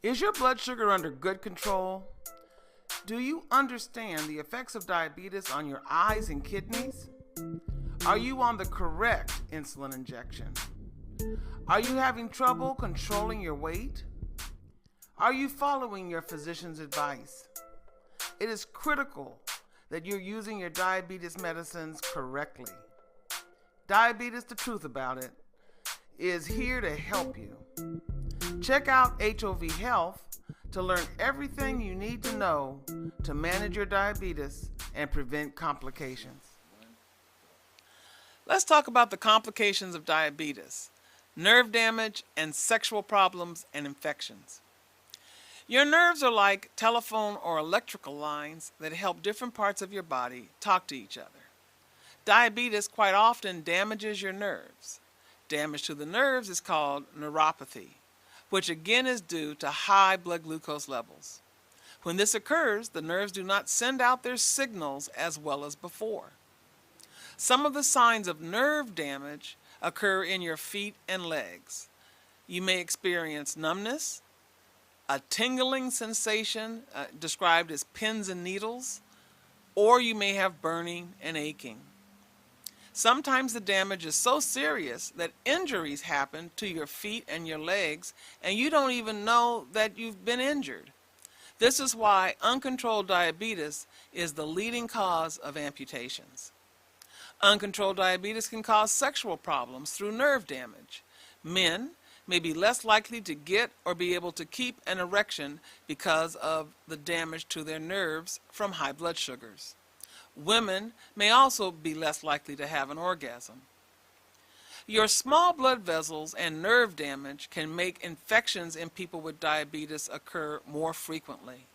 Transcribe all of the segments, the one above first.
Is your blood sugar under good control? Do you understand the effects of diabetes on your eyes and kidneys? Are you on the correct insulin injection? Are you having trouble controlling your weight? Are you following your physician's advice? It is critical that you're using your diabetes medicines correctly. Diabetes, the truth about it, is here to help you. Check out HOV Health to learn everything you need to know to manage your diabetes and prevent complications. Let's talk about the complications of diabetes, nerve damage, and sexual problems and infections. Your nerves are like telephone or electrical lines that help different parts of your body talk to each other. Diabetes quite often damages your nerves. Damage to the nerves is called neuropathy, which again is due to high blood glucose levels. When this occurs, the nerves do not send out their signals as well as before. Some of the signs of nerve damage occur in your feet and legs. You may experience numbness, a tingling sensation described as pins and needles, or you may have burning and aching. Sometimes the damage is so serious that injuries happen to your feet and your legs, and you don't even know that you've been injured. This is why uncontrolled diabetes is the leading cause of amputations. Uncontrolled diabetes can cause sexual problems through nerve damage. Men may be less likely to get or be able to keep an erection because of the damage to their nerves from high blood sugars. Women may also be less likely to have an orgasm. Your small blood vessels and nerve damage can make infections in people with diabetes occur more frequently.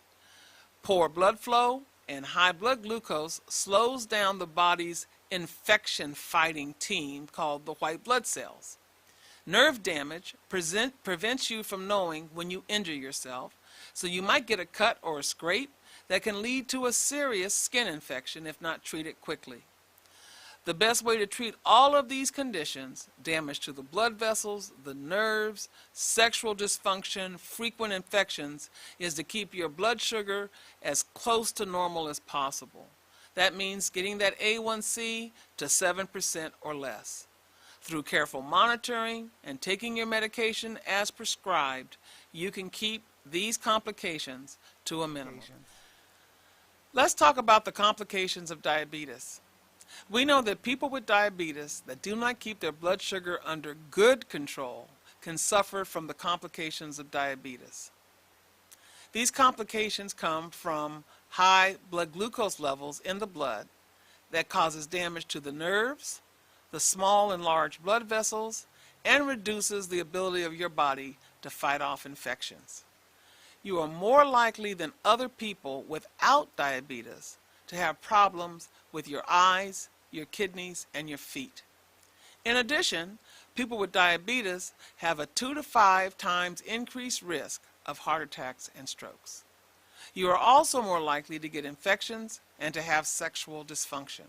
Poor blood flow and high blood glucose slows down the body's infection-fighting team called the white blood cells. Nerve damage prevents you from knowing when you injure yourself, so you might get a cut or a scrape that can lead to a serious skin infection if not treated quickly. The best way to treat all of these conditions, damage to the blood vessels, the nerves, sexual dysfunction, frequent infections, is to keep your blood sugar as close to normal as possible. That means getting that A1C to 7% or less. Through careful monitoring and taking your medication as prescribed, you can keep these complications to a minimum. Let's talk about the complications of diabetes. We know that people with diabetes that do not keep their blood sugar under good control can suffer from the complications of diabetes. These complications come from high blood glucose levels in the blood that causes damage to the nerves, the small and large blood vessels, and reduces the ability of your body to fight off infections. You are more likely than other people without diabetes to have problems with your eyes, your kidneys, and your feet. In addition, people with diabetes have a 2 to 5 times increased risk of heart attacks and strokes. You are also more likely to get infections and to have sexual dysfunction.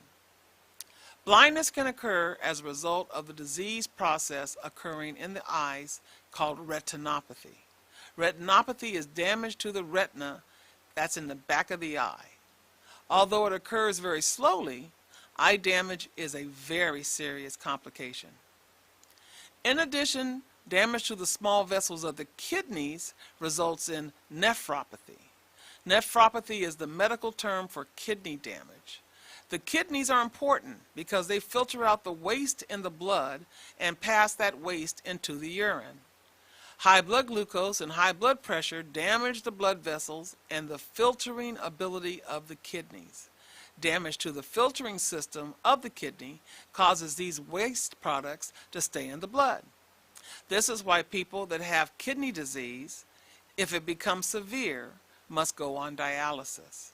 Blindness can occur as a result of the disease process occurring in the eyes called retinopathy. Retinopathy is damage to the retina that's in the back of the eye. Although it occurs very slowly, eye damage is a very serious complication. In addition, damage to the small vessels of the kidneys results in nephropathy. Nephropathy is the medical term for kidney damage. The kidneys are important because they filter out the waste in the blood and pass that waste into the urine. High blood glucose and high blood pressure damage the blood vessels and the filtering ability of the kidneys. Damage to the filtering system of the kidney causes these waste products to stay in the blood. This is why people that have kidney disease, if it becomes severe, must go on dialysis.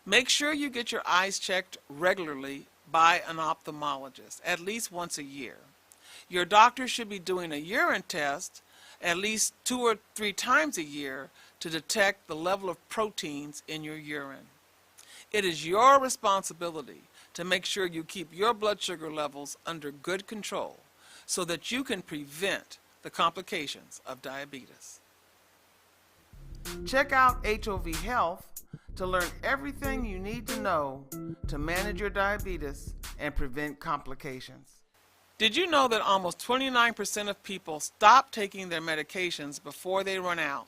Make sure you get your eyes checked regularly by an ophthalmologist, at least once a year. Your doctor should be doing a urine test at least 2 or 3 times a year to detect the level of proteins in your urine. It is your responsibility to make sure you keep your blood sugar levels under good control so that you can prevent the complications of diabetes. Check out HOV Health to learn everything you need to know to manage your diabetes and prevent complications. Did you know that almost 29% of people stop taking their medications before they run out,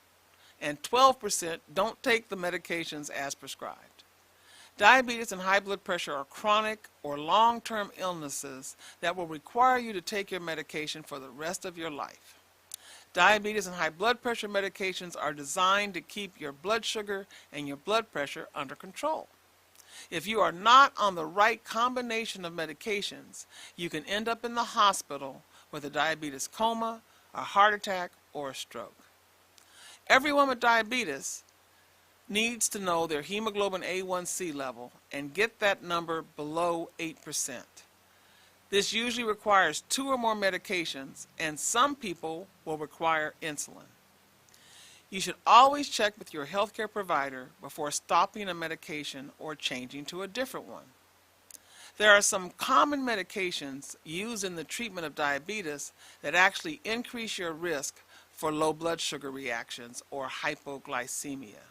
and 12% don't take the medications as prescribed? Diabetes and high blood pressure are chronic or long-term illnesses that will require you to take your medication for the rest of your life. Diabetes and high blood pressure medications are designed to keep your blood sugar and your blood pressure under control. If you are not on the right combination of medications, you can end up in the hospital with a diabetes coma, a heart attack, or a stroke. Everyone with diabetes needs to know their hemoglobin A1C level and get that number below 8%. This usually requires 2 or more medications, and some people will require insulin. You should always check with your healthcare provider before stopping a medication or changing to a different one. There are some common medications used in the treatment of diabetes that actually increase your risk for low blood sugar reactions or hypoglycemia.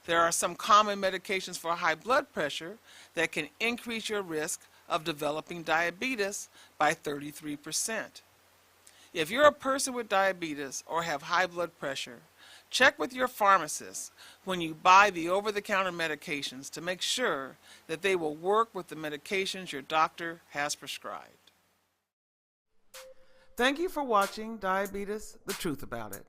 There are some common medications for high blood pressure that can increase your risk of developing diabetes by 33%. If you're a person with diabetes or have high blood pressure, check with your pharmacist when you buy the over-the-counter medications to make sure that they will work with the medications your doctor has prescribed. Thank you for watching Diabetes, the Truth About It.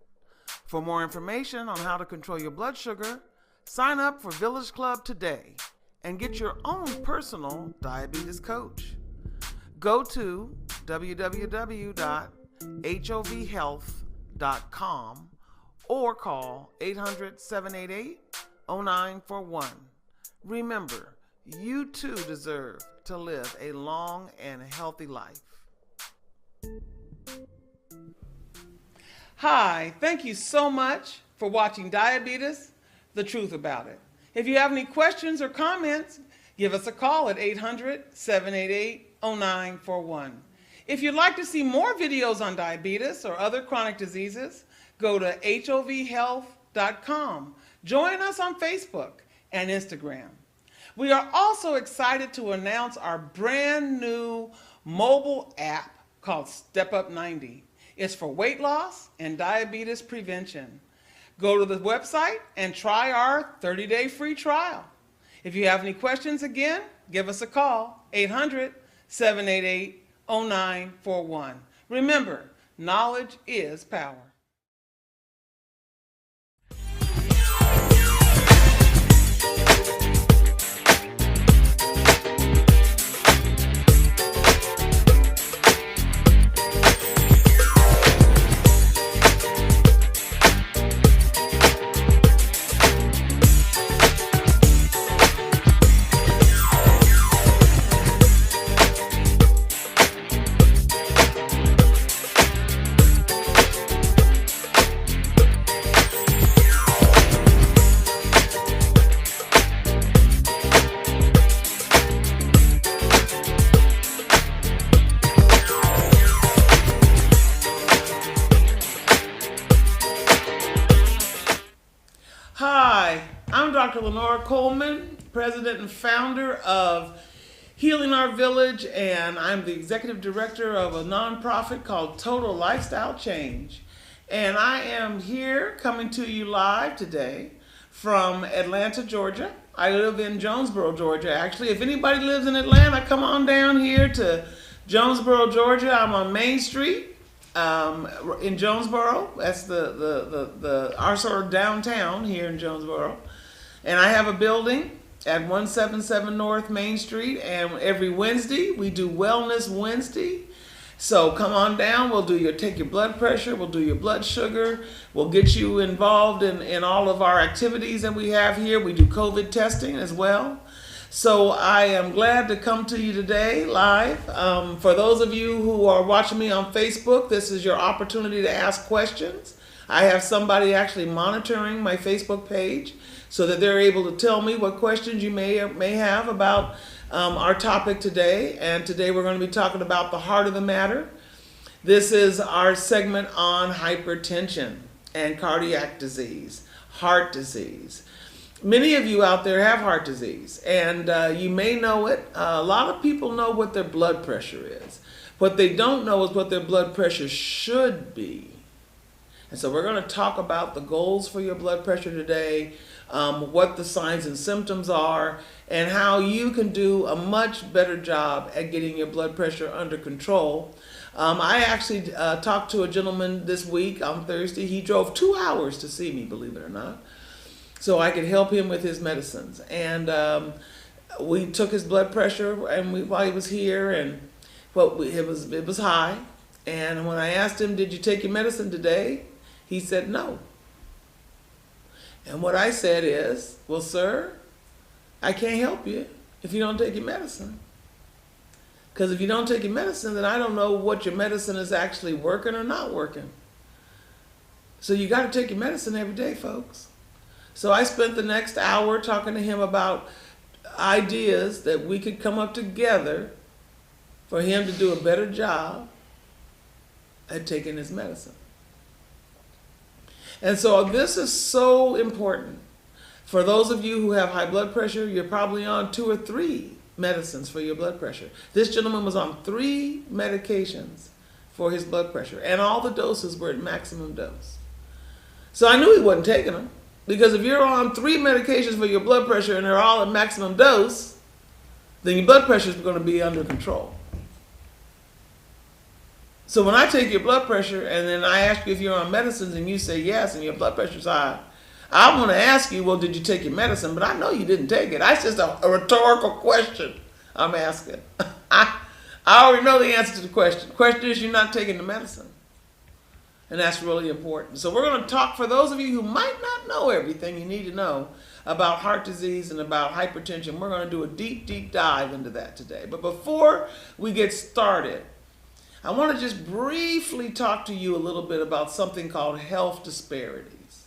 For more information on how to control your blood sugar, sign up for Village Club today and get your own personal diabetes coach. Go to www.hovhealth.com or call 800-788-0941. Remember, you too deserve to live a long and healthy life. Hi, thank you so much for watching Diabetes, the truth about it. If you have any questions or comments, give us a call at 800-788-0941. If you'd like to see more videos on diabetes or other chronic diseases, go to hovhealth.com. Join us on Facebook and Instagram. We are also excited to announce our brand new mobile app called Step Up 90. It's for weight loss and diabetes prevention. Go to the website and try our 30-day free trial. If you have any questions, again, give us a call, 800-788-0941. Remember, knowledge is power. Hi, I'm Dr. Lenore Coleman, president and founder of Healing Our Village, and I'm the executive director of a nonprofit called Total Lifestyle Change. And I am here coming to you live today from Atlanta, Georgia. I live in Jonesboro, Georgia. Actually, if anybody lives in Atlanta, come on down here to Jonesboro, Georgia. I'm on Main Street. In Jonesboro, that's our sort of downtown here in Jonesboro, and I have a building at 177 North Main Street, and every Wednesday we do Wellness Wednesday. So come on down, we'll take your blood pressure, we'll do your blood sugar, we'll get you involved in all of our activities that we have here. We do COVID testing as well. So I am glad to come to you today live. For those of you who are watching me on Facebook, this is your opportunity to ask questions. I have somebody actually monitoring my Facebook page so that they're able to tell me what questions you may have about our topic today. And today we're going to be talking about the heart of the matter. This is our segment on hypertension and cardiac disease, heart disease. Many of you out there have heart disease, and you may know it. A lot of people know what their blood pressure is. What they don't know is what their blood pressure should be. And so we're going to talk about the goals for your blood pressure today, what the signs and symptoms are, and how you can do a much better job at getting your blood pressure under control. I actually talked to a gentleman this week on Thursday. He drove 2 hours to see me, believe it or not, so I could help him with his medicines. And we took his blood pressure and while he was here, and it was high. And when I asked him, did you take your medicine today? He said no. And what I said is, well, sir, I can't help you if you don't take your medicine. Because if you don't take your medicine, then I don't know what your medicine is actually working or not working. So you got to take your medicine every day, folks. So I spent the next hour talking to him about ideas that we could come up together for him to do a better job at taking his medicine. And so this is so important. For those of you who have high blood pressure, you're probably on 2 or 3 medicines for your blood pressure. This gentleman was on 3 medications for his blood pressure, and all the doses were at maximum dose. So I knew he wasn't taking them. Because if you're on 3 medications for your blood pressure and they're all at maximum dose, then your blood pressure is going to be under control. So when I take your blood pressure and then I ask you if you're on medicines and you say yes and your blood pressure's high, I want to ask you, well, did you take your medicine? But I know you didn't take it. That's just a rhetorical question I'm asking. I already know the answer to the question. The question is, you're not taking the medicine. And that's really important. So we're going to talk, for those of you who might not know everything you need to know about heart disease and about hypertension, we're going to do a deep, deep dive into that today. But before we get started, I want to just briefly talk to you a little bit about something called health disparities.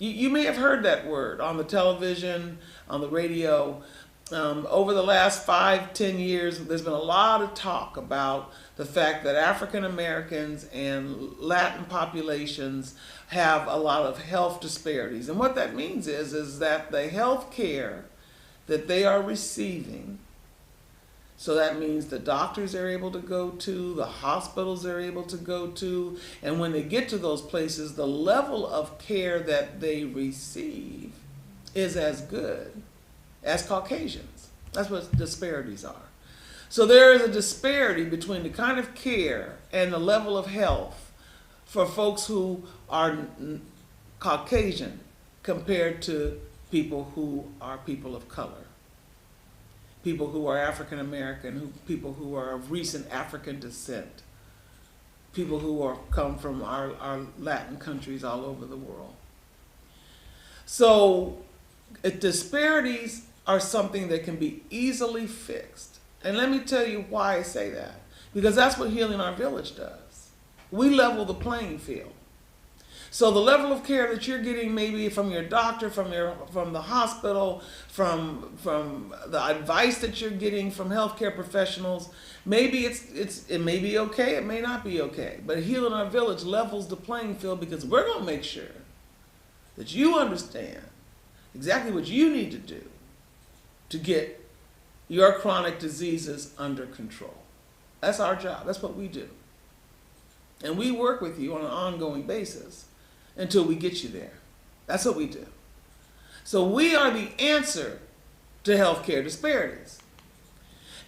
You may have heard that word on the television, on the radio. Over the last 5, 10 years, there's been a lot of talk about the fact that African Americans and Latin populations have a lot of health disparities. And what that means is that the health care that they are receiving, so that means the doctors they're able to go to, the hospitals they're able to go to, and when they get to those places, the level of care that they receive is as good as Caucasians. That's what disparities are. So there is a disparity between the kind of care and the level of health for folks who are Caucasian compared to people who are people of color. People who are African American, people who are of recent African descent, people who come from our Latin countries all over the world. So disparities are something that can be easily fixed. And let me tell you why I say that. Because that's what Healing Our Village does. We level the playing field. So the level of care that you're getting, maybe from your doctor, from the hospital, from the advice that you're getting from healthcare professionals, maybe it may be okay, it may not be okay. But Healing Our Village levels the playing field because we're going to make sure that you understand exactly what you need to do to get your chronic diseases under control. That's our job. That's what we do. And we work with you on an ongoing basis until we get you there. That's what we do. So we are the answer to healthcare disparities.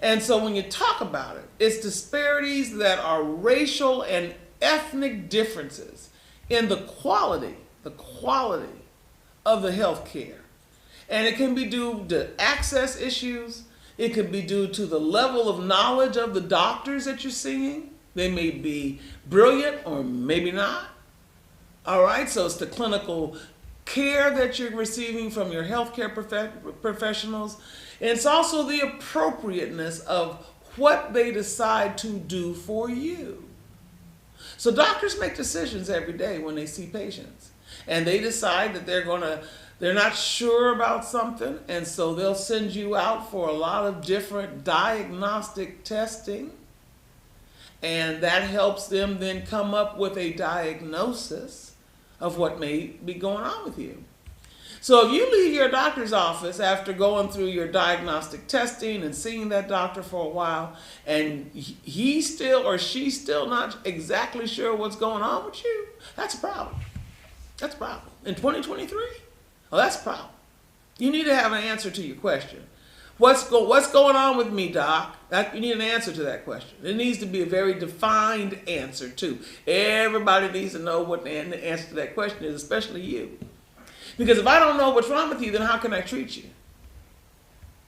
And so when you talk about it, it's disparities that are racial and ethnic differences in the quality of the healthcare. And it can be due to access issues. It could be due to the level of knowledge of the doctors that you're seeing. They may be brilliant or maybe not. All right, so it's the clinical care that you're receiving from your healthcare professionals. And it's also the appropriateness of what they decide to do for you. So doctors make decisions every day when they see patients. And they decide that they're not sure about something, and so they'll send you out for a lot of different diagnostic testing. And that helps them then come up with a diagnosis of what may be going on with you. So if you leave your doctor's office after going through your diagnostic testing and seeing that doctor for a while, and he's still or she's still not exactly sure what's going on with you, that's a problem. That's a problem. In 2023, well, that's a problem. You need to have an answer to your question. What's going on with me, doc? You need an answer to that question. It needs to be a very defined answer, too. Everybody needs to know what the answer to that question is, especially you. Because if I don't know what's wrong with you, then how can I treat you?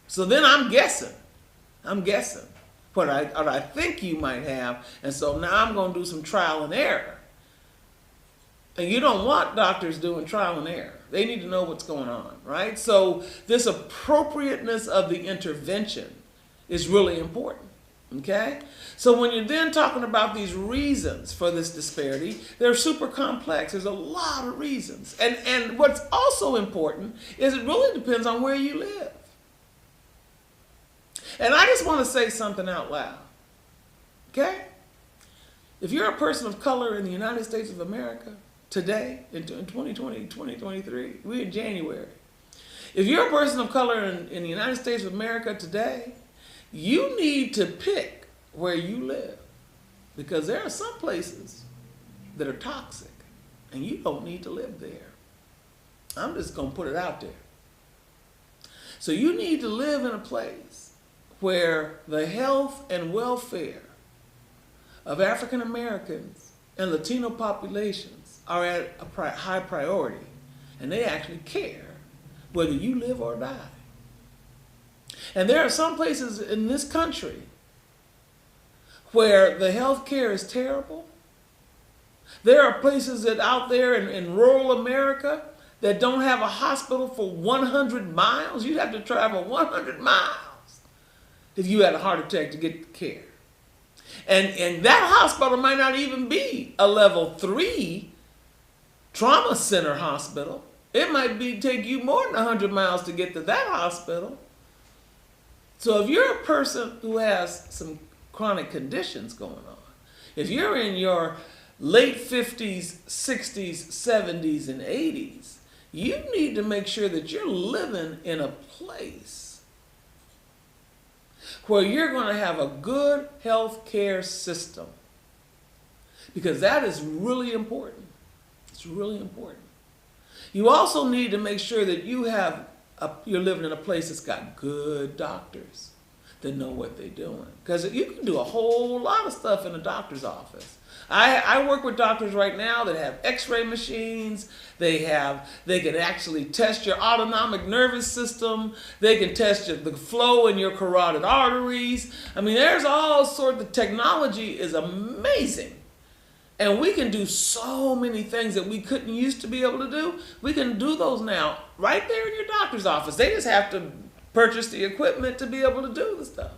So then I'm guessing what I think you might have, and so now I'm going to do some trial and error. And you don't want doctors doing trial and error. They need to know what's going on, right? So this appropriateness of the intervention is really important, okay? So when you're then talking about these reasons for this disparity, they're super complex. There's a lot of reasons. And what's also important is it really depends on where you live. And I just want to say something out loud, okay? If you're a person of color in the United States of America, today, in 2020, 2023, we're in January. If you're a person of color in the United States of America today, you need to pick where you live. Because there are some places that are toxic, and you don't need to live there. I'm just going to put it out there. So you need to live in a place where the health and welfare of African Americans and Latino populations are at a high priority, and they actually care whether you live or die. And there are some places in this country where the health care is terrible. There are places that out there in rural America that don't have a hospital for 100 miles. You'd have to travel 100 miles if you had a heart attack to get care. And that hospital might not even be a level 3 trauma center hospital. It might take you more than 100 miles to get to that hospital. So if you're a person who has some chronic conditions going on, if you're in your late 50s, 60s, 70s, and 80s, you need to make sure that you're living in a place where you're going to have a good health care system. Because that is really important. It's really important. You also need to make sure that you're living in a place that's got good doctors that know what they're doing. Because you can do a whole lot of stuff in a doctor's office. I work with doctors right now that have x-ray machines. They can actually test your autonomic nervous system. They can test the flow in your carotid arteries. I mean, there's all sorts of technology is amazing. And we can do so many things that we couldn't used to be able to do. We can do those now right there in your doctor's office. They just have to purchase the equipment to be able to do the stuff.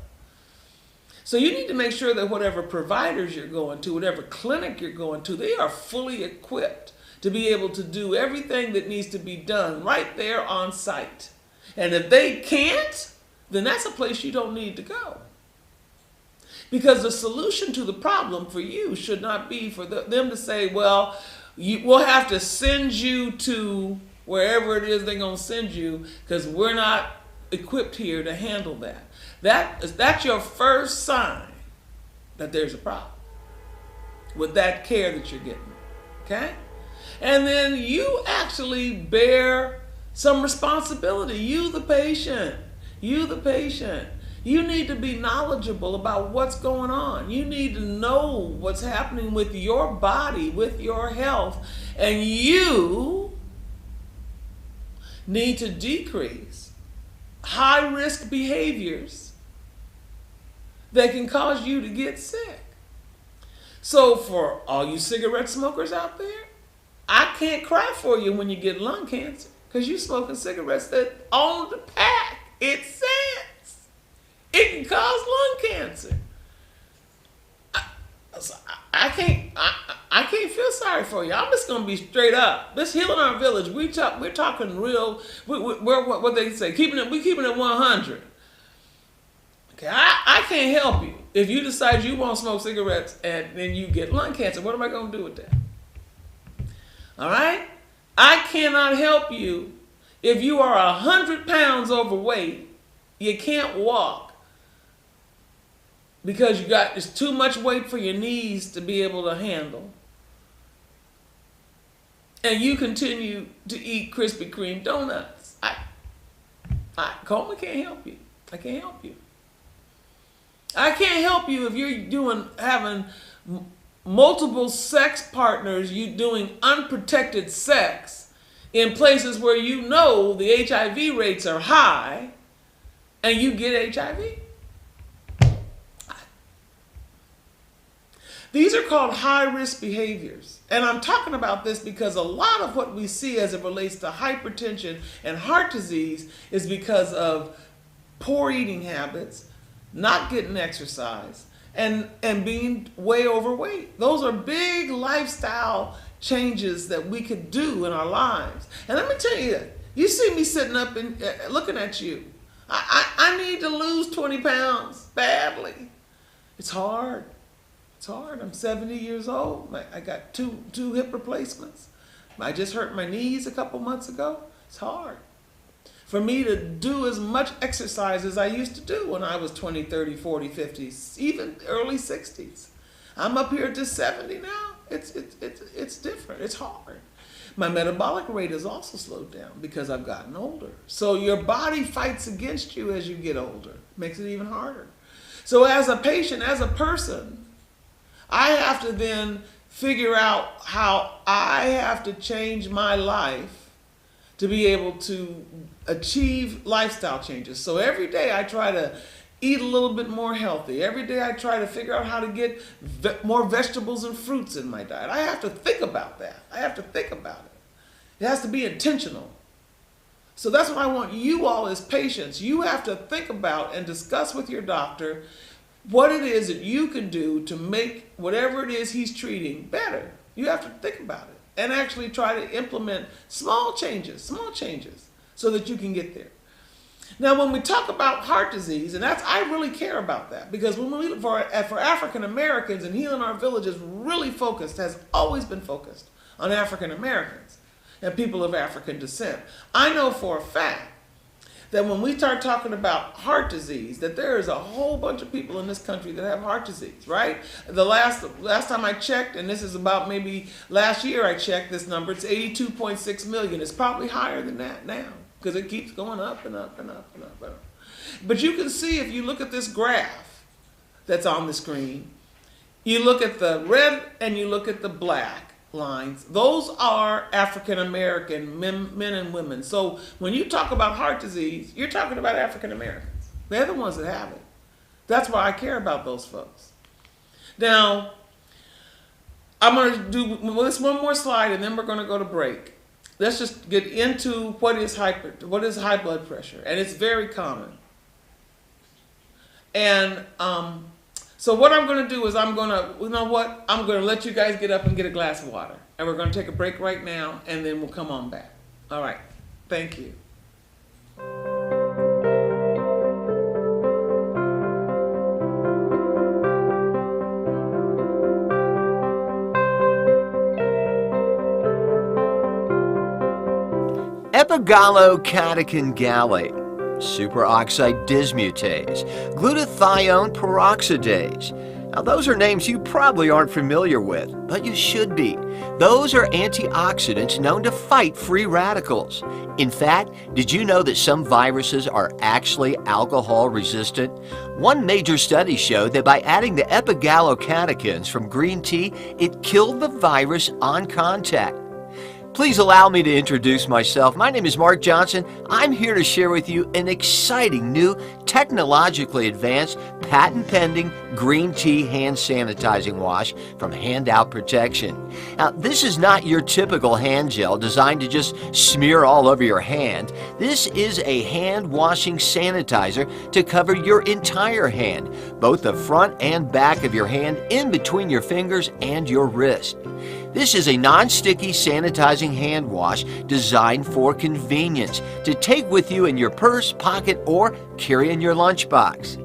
So you need to make sure that whatever providers you're going to, whatever clinic you're going to, they are fully equipped to be able to do everything that needs to be done right there on site. And if they can't, then that's a place you don't need to go. Because the solution to the problem for you should not be for them to say, well, we'll have to send you to wherever it is they're going to send you because we're not equipped here to handle that. That's your first sign that there's a problem with that care that you're getting. Okay? And then you actually bear some responsibility. You the patient. You need to be knowledgeable about what's going on. You need to know what's happening with your body, with your health, and you need to decrease high-risk behaviors that can cause you to get sick. So for all you cigarette smokers out there, I can't cry for you when you get lung cancer because you're smoking cigarettes that on the pack it says it can cause lung cancer. I can't feel sorry for you. I'm just gonna be straight up. This Healing Our Village, we're talking real. What they say, keeping it 100. Okay, I can't help you if you decide you won't smoke cigarettes and then you get lung cancer. What am I gonna do with that? All right, I cannot help you if you are 100 pounds overweight. You can't walk because it's too much weight for your knees to be able to handle. And you continue to eat Krispy Kreme donuts. Coleman can't help you. I can't help you. I can't help you if you're having multiple sex partners, you doing unprotected sex in places where you know the HIV rates are high and you get HIV. These are called high-risk behaviors. And I'm talking about this because a lot of what we see as it relates to hypertension and heart disease is because of poor eating habits, not getting exercise, and being way overweight. Those are big lifestyle changes that we could do in our lives. And let me tell you, you see me sitting up and looking at you. I need to lose 20 pounds badly. It's hard. It's hard. I'm 70 years old. I got two hip replacements. I just hurt my knees a couple months ago. It's hard for me to do as much exercise as I used to do when I was 20, 30, 40, 50, even early 60s. I'm up here to 70 now. It's different. It's hard. My metabolic rate has also slowed down because I've gotten older. So your body fights against you as you get older. Makes it even harder. So as a patient, as a person, I have to then figure out how I have to change my life to be able to achieve lifestyle changes. So every day I try to eat a little bit more healthy. Every day I try to figure out how to get more vegetables and fruits in my diet. I have to think about that. I have to think about it. It has to be intentional. So that's what I want you all as patients. You have to think about and discuss with your doctor what it is that you can do to make whatever it is he's treating better. You have to think about it. and actually try to implement small changes, so that you can get there. Now, when we talk about heart disease, and I really care about that, because when we for African Americans, and Healing Our Village is really focused, has always been focused on African Americans and people of African descent. I know for a fact that when we start talking about heart disease, that there is a whole bunch of people in this country that have heart disease, right? The last time I checked, and this is about maybe last year I checked this number, it's 82.6 million. It's probably higher than that now, because it keeps going up and up and up and up and up. But you can see, if you look at this graph that's on the screen, you look at the red and you look at the black lines, those are African American men and women. So when you talk about heart disease, you're talking about African Americans. They're the ones that have it. That's why I care about those folks. Now, I'm going to do this one more slide, and then we're going to go to break. Let's just get into what is high blood pressure, and it's very common. And so what I'm going to do is I'm going to let you guys get up and get a glass of water. And we're going to take a break right now, and then we'll come on back. All right. Thank you. Epigallocatechin gallate, superoxide dismutase, glutathione peroxidase. Now, those are names you probably aren't familiar with, but you should be. Those are antioxidants known to fight free radicals. In fact, did you know that some viruses are actually alcohol resistant? One major study showed that by adding the epigallocatechins from green tea, it killed the virus on contact. Please allow me to introduce myself. My name is Mark Johnson. I'm here to share with you an exciting new, technologically advanced, patent-pending green tea hand sanitizing wash from Handout Protection. Now, this is not your typical hand gel designed to just smear all over your hand. This is a hand washing sanitizer to cover your entire hand, both the front and back of your hand, in between your fingers and your wrist. This is a non-sticky sanitizing hand wash designed for convenience to take with you in your purse, pocket, or carry in your lunchbox.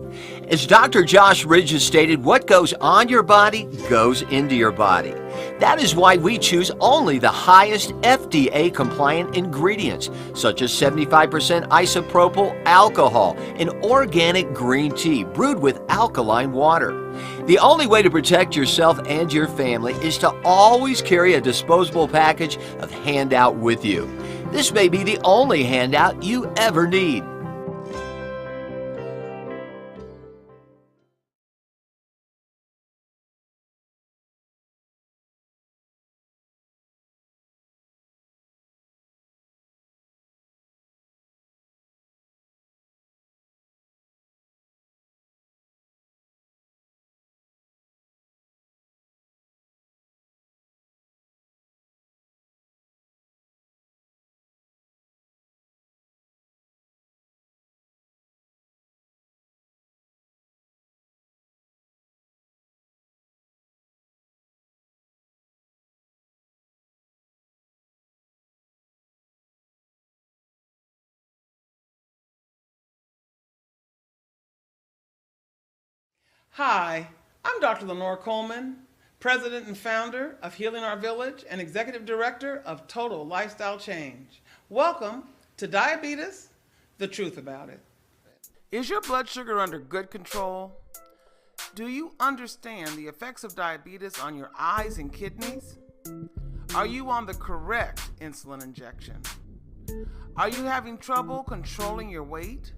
As Dr. Josh Ridge has stated, what goes on your body goes into your body. That is why we choose only the highest FDA-compliant ingredients, such as 75% isopropyl alcohol in organic green tea brewed with alkaline water. The only way to protect yourself and your family is to always carry a disposable package of Handout with you. This may be the only handout you ever need. Hi, I'm Dr. Lenore Coleman, President and founder of Healing Our Village and Executive Director of Total Lifestyle Change. Welcome to Diabetes, the Truth About It. Is your blood sugar under good control? Do you understand the effects of diabetes on your eyes and kidneys? Are you on the correct insulin injection? Are you having trouble controlling your weight?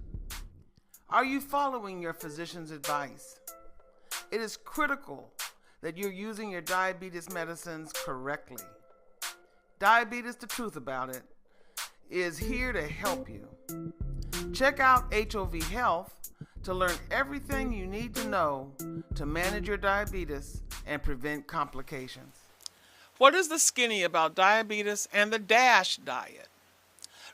Are you following your physician's advice? It is critical that you're using your diabetes medicines correctly. Diabetes, the Truth About It, is here to help you. Check out HOV Health to learn everything you need to know to manage your diabetes and prevent complications. What is the skinny about diabetes and the DASH diet?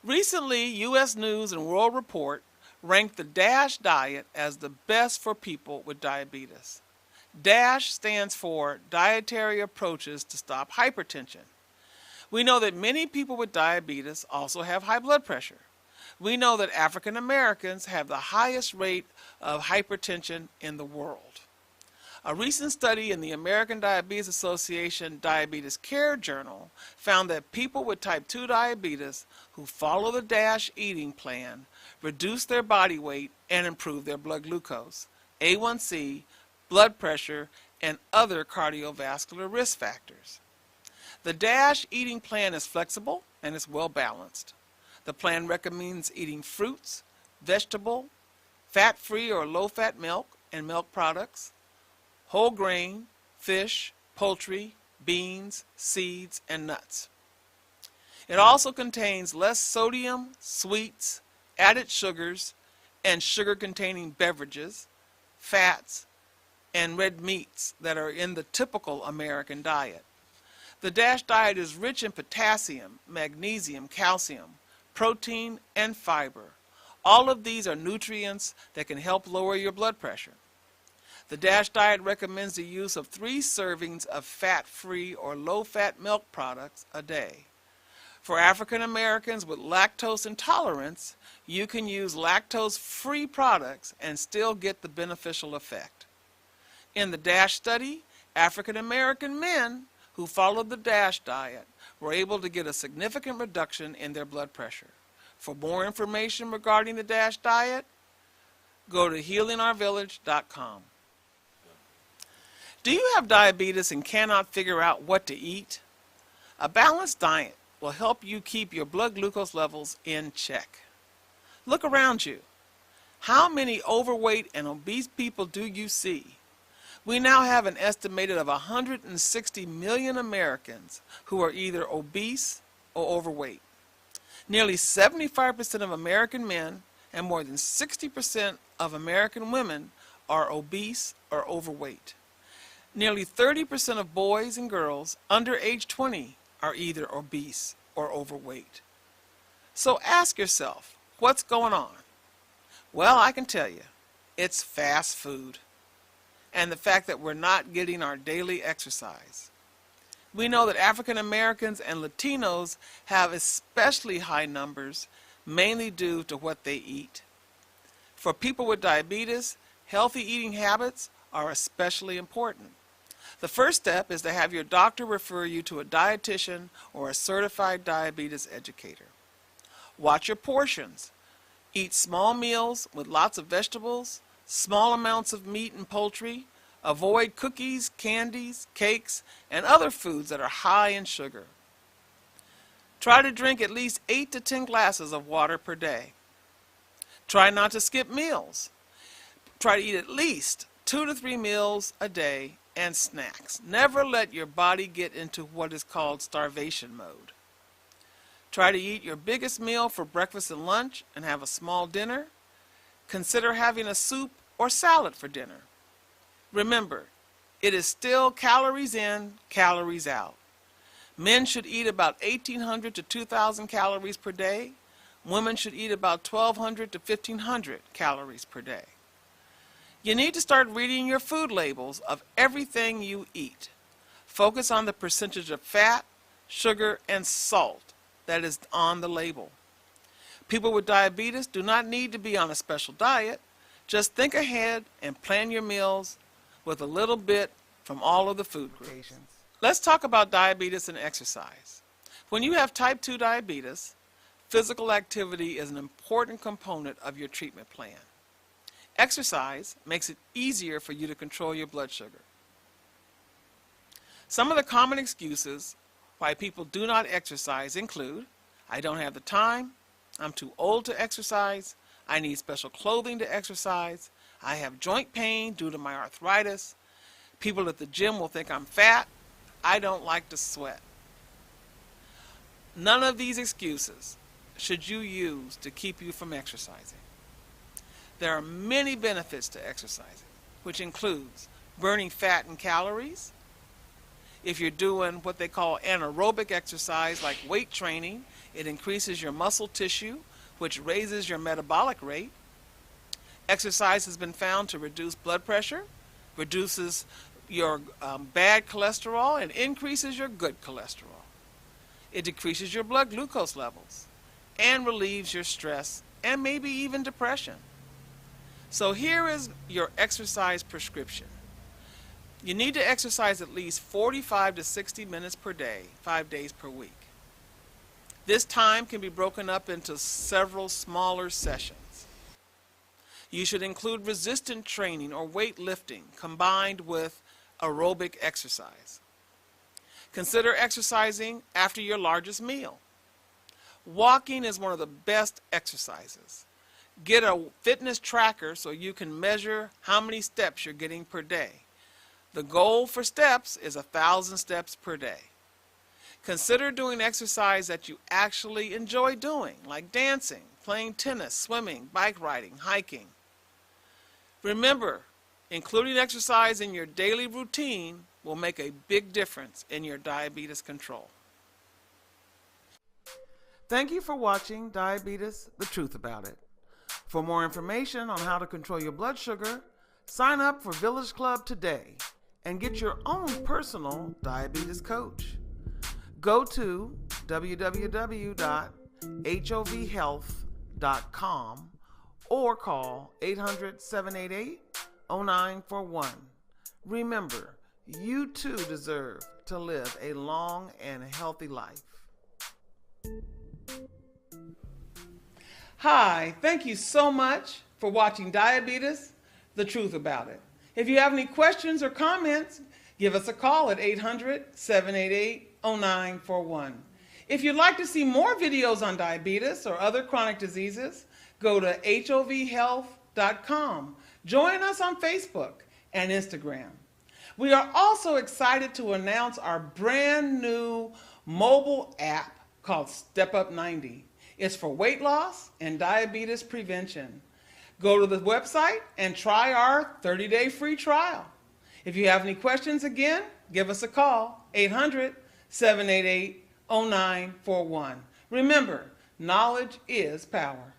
Recently, U.S. News and World Report ranked the DASH diet as the best for people with diabetes. DASH stands for Dietary Approaches to Stop Hypertension. We know that many people with diabetes also have high blood pressure. We know that African Americans have the highest rate of hypertension in the world. A recent study in the American Diabetes Association Diabetes Care Journal found that people with type 2 diabetes who follow the DASH eating plan reduce their body weight and improve their blood glucose, A1C, blood pressure, and other cardiovascular risk factors. The DASH eating plan is flexible and is well balanced. The plan recommends eating fruits, vegetable, fat-free or low-fat milk and milk products, whole grain, fish, poultry, beans, seeds, and nuts. It also contains less sodium, sweets, added sugars, and sugar-containing beverages, fats, and red meats that are in the typical American diet. The DASH diet is rich in potassium, magnesium, calcium, protein, and fiber. All of these are nutrients that can help lower your blood pressure. The DASH diet recommends the use of 3 servings of fat-free or low-fat milk products a day. For African Americans with lactose intolerance, you can use lactose-free products and still get the beneficial effect. In the DASH study, African American men who followed the DASH diet were able to get a significant reduction in their blood pressure. For more information regarding the DASH diet, go to healingourvillage.com. Do you have diabetes and cannot figure out what to eat? A balanced diet will help you keep your blood glucose levels in check. Look around you. How many overweight and obese people do you see? We now have an estimated of 160 million Americans who are either obese or overweight. Nearly 75% of American men and more than 60% of American women are obese or overweight. Nearly 30% of boys and girls under age 20 are either obese or overweight. So ask yourself, what's going on? Well, I can tell you, it's fast food and the fact that we're not getting our daily exercise. We know that African Americans and Latinos have especially high numbers, mainly due to what they eat. For people with diabetes, healthy eating habits are especially important. The first step is to have your doctor refer you to a dietitian or a certified diabetes educator. Watch your portions. Eat small meals with lots of vegetables, small amounts of meat and poultry. Avoid cookies, candies, cakes, and other foods that are high in sugar. Try to drink at least 8 to 10 glasses of water per day. Try not to skip meals. Try to eat at least 2 to 3 meals a day and snacks. Never let your body get into what is called starvation mode. Try to eat your biggest meal for breakfast and lunch and have a small dinner. Consider having a soup or salad for dinner. Remember, it is still calories in, calories out. Men should eat about 1,800 to 2,000 calories per day. Women should eat about 1,200 to 1,500 calories per day. You need to start reading your food labels of everything you eat. Focus on the percentage of fat, sugar, and salt that is on the label. People with diabetes do not need to be on a special diet. Just think ahead and plan your meals with a little bit from all of the food groups. Let's talk about diabetes and exercise. When you have type 2 diabetes, physical activity is an important component of your treatment plan. Exercise makes it easier for you to control your blood sugar. Some of the common excuses why people do not exercise include, I don't have the time, I'm too old to exercise, I need special clothing to exercise, I have joint pain due to my arthritis, people at the gym will think I'm fat, I don't like to sweat. None of these excuses should you use to keep you from exercising. There are many benefits to exercising, which includes burning fat and calories. If you're doing what they call anaerobic exercise like weight training, it increases your muscle tissue, which raises your metabolic rate. Exercise has been found to reduce blood pressure, reduces your bad cholesterol, and increases your good cholesterol. It decreases your blood glucose levels and relieves your stress and maybe even depression. So here is your exercise prescription. You need to exercise at least 45 to 60 minutes per day, 5 days per week. This time can be broken up into several smaller sessions. You should include resistance training or weightlifting combined with aerobic exercise. Consider exercising after your largest meal. Walking is one of the best exercises. Get a fitness tracker so you can measure how many steps you're getting per day. The goal for steps is 1,000 steps per day. Consider doing exercise that you actually enjoy doing, like dancing, playing tennis, swimming, bike riding, hiking. Remember, including exercise in your daily routine will make a big difference in your diabetes control. Thank you for watching Diabetes, the Truth About It. For more information on how to control your blood sugar, sign up for Village Club today and get your own personal diabetes coach. Go to www.hovhealth.com or call 800-788-0941. Remember, you too deserve to live a long and healthy life. Hi, thank you so much for watching Diabetes, the Truth About It. If you have any questions or comments, give us a call at 800-788-0941. If you'd like to see more videos on diabetes or other chronic diseases, go to hovhealth.com. Join us on Facebook and Instagram. We are also excited to announce our brand new mobile app called Step Up 90. It's for weight loss and diabetes prevention. Go to the website and try our 30-day free trial. If you have any questions, again, give us a call, 800-788-0941. Remember, knowledge is power.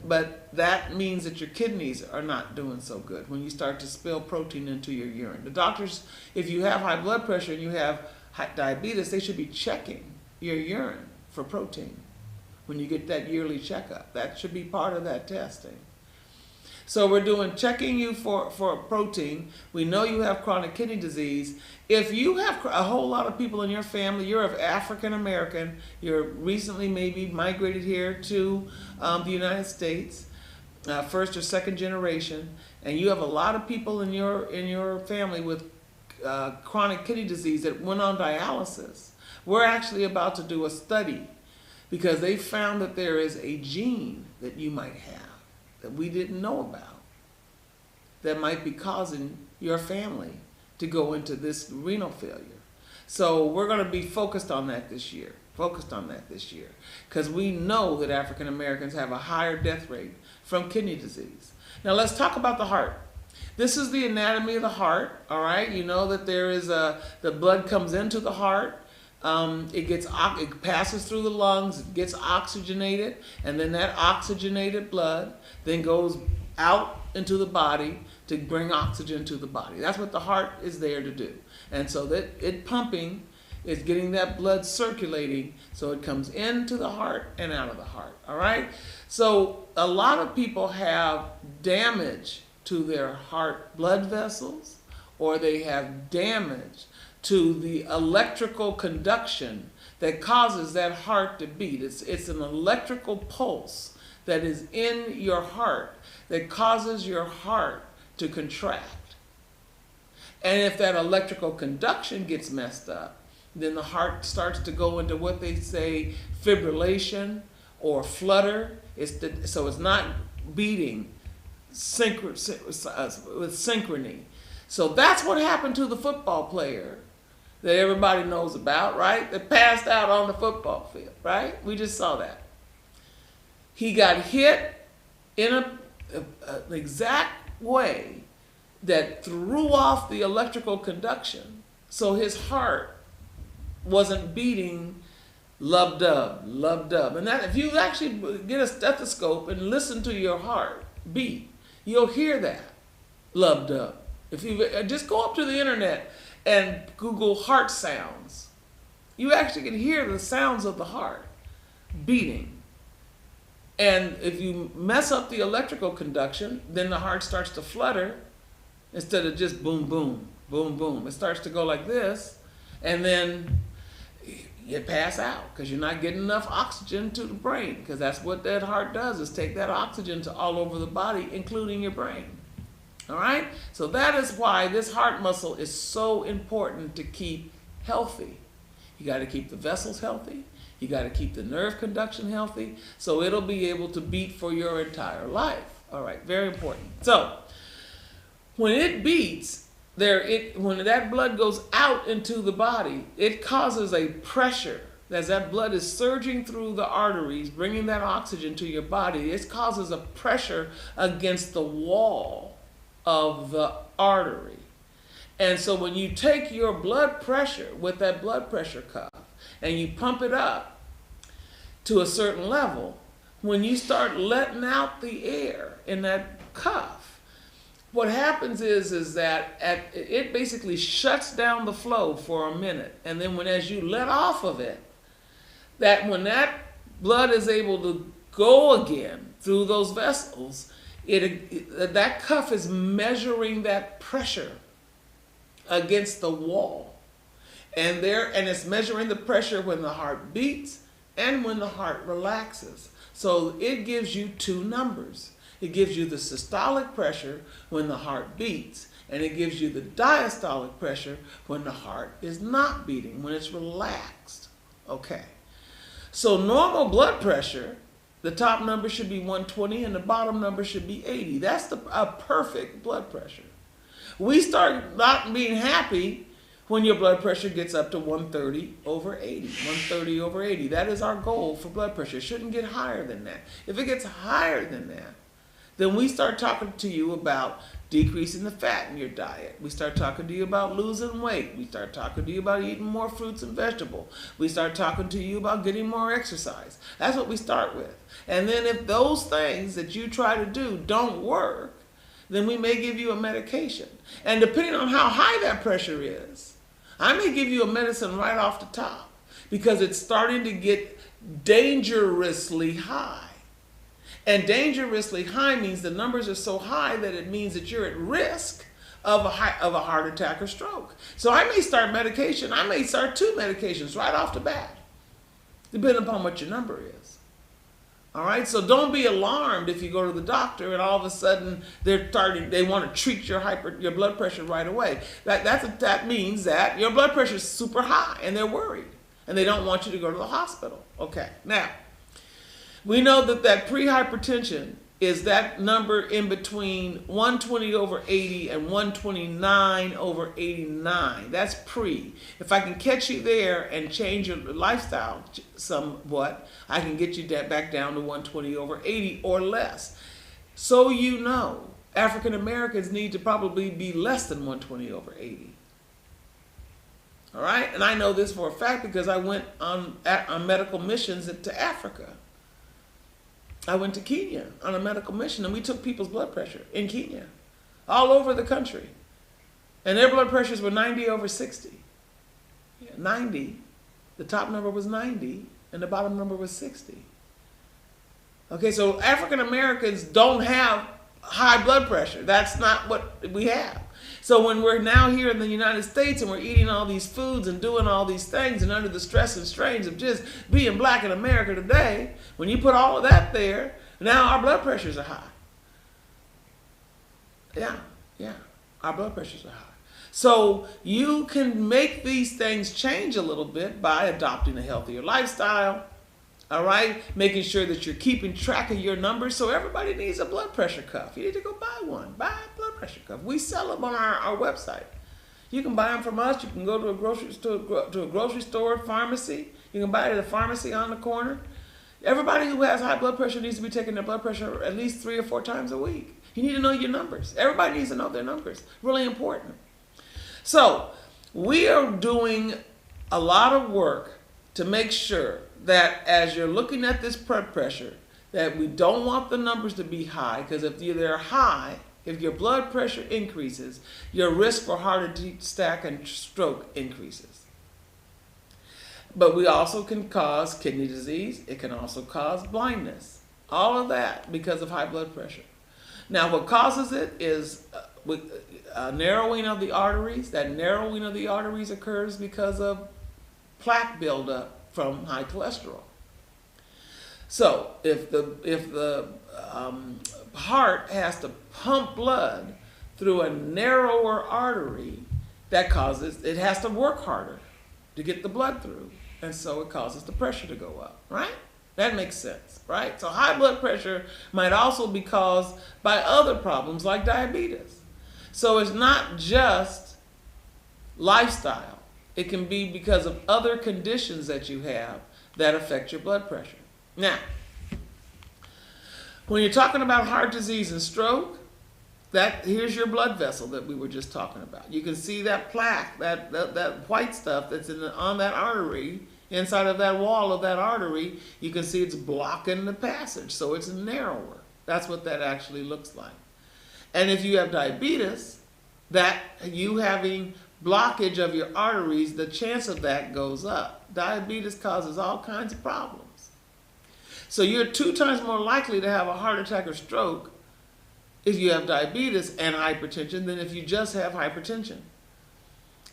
But that means that your kidneys are not doing so good when you start to spill protein into your urine. The doctors, if you have high blood pressure and you have diabetes, they should be checking your urine for protein when you get that yearly checkup. That should be part of that testing. So we're doing checking you for protein. We know you have chronic kidney disease. If you have a whole lot of people in your family, you're of African American, you're recently maybe migrated here to the United States, first or second generation, and you have a lot of people in your family with chronic kidney disease that went on dialysis, we're actually about to do a study because they found that there is a gene that you might have that we didn't know about that might be causing your family to go into this renal failure. So we're going to be focused on that this year. Because we know that African Americans have a higher death rate from kidney disease. Now let's talk about the heart. This is the anatomy of the heart, all right? You know that there is the blood comes into the heart. It passes through the lungs, it gets oxygenated, and then that oxygenated blood then goes out into the body to bring oxygen to the body. That's what the heart is there to do. And so that it pumping is getting that blood circulating so it comes into the heart and out of the heart, all right? So a lot of people have damage to their heart blood vessels, or they have damage to the electrical conduction that causes that heart to beat. It's an electrical pulse that is in your heart that causes your heart to contract. And if that electrical conduction gets messed up, then the heart starts to go into what they say fibrillation or flutter. So it's not beating with synchrony. So that's what happened to the football player that everybody knows about, right? That passed out on the football field, right? We just saw that. He got hit in an exact way that threw off the electrical conduction, so his heart wasn't beating lub-dub. And that, if you actually get a stethoscope and listen to your heart beat, you'll hear that lub-dub. If you just go up to the internet and Google heart sounds, you actually can hear the sounds of the heart beating. And if you mess up the electrical conduction, then the heart starts to flutter instead of just boom, boom, boom, boom. It starts to go like this, and then you pass out because you're not getting enough oxygen to the brain, because that's what that heart does, is take that oxygen to all over the body, including your brain. All right? So that is why this heart muscle is so important to keep healthy. You got to keep the vessels healthy. You got to keep the nerve conduction healthy, so it'll be able to beat for your entire life. All right, very important. So when it beats, when that blood goes out into the body, it causes a pressure. As that blood is surging through the arteries, bringing that oxygen to your body, it causes a pressure against the wall of the artery. And so when you take your blood pressure with that blood pressure cuff and you pump it up to a certain level, when you start letting out the air in that cuff, what happens is that it basically shuts down the flow for a minute. And then as you let off of it, when that blood is able to go again through those vessels, that cuff is measuring that pressure against the wall. And it's measuring the pressure when the heart beats and when the heart relaxes. So it gives you two numbers. It gives you the systolic pressure when the heart beats, and it gives you the diastolic pressure when the heart is not beating, when it's relaxed. Okay. So normal blood pressure, the top number should be 120 and the bottom number should be 80. That's a perfect blood pressure. We start not being happy when your blood pressure gets up to 130 over 80. 130 over 80. That is our goal for blood pressure. It shouldn't get higher than that. If it gets higher than that, then we start talking to you about decreasing the fat in your diet. We start talking to you about losing weight. We start talking to you about eating more fruits and vegetables. We start talking to you about getting more exercise. That's what we start with. And then if those things that you try to do don't work, then we may give you a medication. And depending on how high that pressure is, I may give you a medicine right off the top because it's starting to get dangerously high. And dangerously high means the numbers are so high that it means that you're at risk of a heart attack or stroke. So I may start medication. I may start 2 medications right off the bat, depending upon what your number is. All right, so don't be alarmed if you go to the doctor and all of a sudden they want to treat your blood pressure right away. That means that your blood pressure is super high and they're worried and they don't want you to go to the hospital. Okay, now we know that pre-hypertension is that number in between 120/80 and 129/89. That's pre. If I can catch you there and change your lifestyle somewhat, I can get you back down to 120/80 or less. So you know, African Americans need to probably be less than 120/80. All right, and I know this for a fact because I went on medical missions to Africa. I went to Kenya on a medical mission and we took people's blood pressure in Kenya, all over the country. And their blood pressures were 90/60. 90, the top number was 90 and the bottom number was 60. Okay, so African Americans don't have high blood pressure. That's not what we have. So when we're now here in the United States and we're eating all these foods and doing all these things and under the stress and strains of just being black in America today, when you put all of that there, now our blood pressures are high. Yeah, our blood pressures are high. So you can make these things change a little bit by adopting a healthier lifestyle, all right? Making sure that you're keeping track of your numbers. So everybody needs a blood pressure cuff. You need to go buy one. Buy a blood pressure cuff. We sell them on our website. You can buy them from us. You can go to a grocery store, pharmacy. You can buy it at a pharmacy on the corner. Everybody who has high blood pressure needs to be taking their blood pressure at least 3 or 4 times a week. You need to know your numbers. Everybody needs to know their numbers. Really important. So we are doing a lot of work to make sure that as you're looking at this blood pressure, that we don't want the numbers to be high, because if they're high, if your blood pressure increases, your risk for heart attack and stroke increases. But we also can cause kidney disease. It can also cause blindness. All of that because of high blood pressure. Now, what causes it is narrowing of the arteries. That narrowing of the arteries occurs because of plaque buildup from high cholesterol. So if the heart has to pump blood through a narrower artery, that causes it has to work harder to get the blood through, and so it causes the pressure to go up, right? That makes sense, right? So high blood pressure might also be caused by other problems like diabetes. So it's not just lifestyle. It can be because of other conditions that you have that affect your blood pressure. Now, when you're talking about heart disease and stroke, here's your blood vessel that we were just talking about. You can see that plaque, that white stuff that's on that artery, inside of that wall of that artery. You can see it's blocking the passage, so it's narrower. That's what that actually looks like. And if you have diabetes, that you having blockage of your arteries, the chance of that goes up. Diabetes causes all kinds of problems. So you're 2 times more likely to have a heart attack or stroke if you have diabetes and hypertension than if you just have hypertension.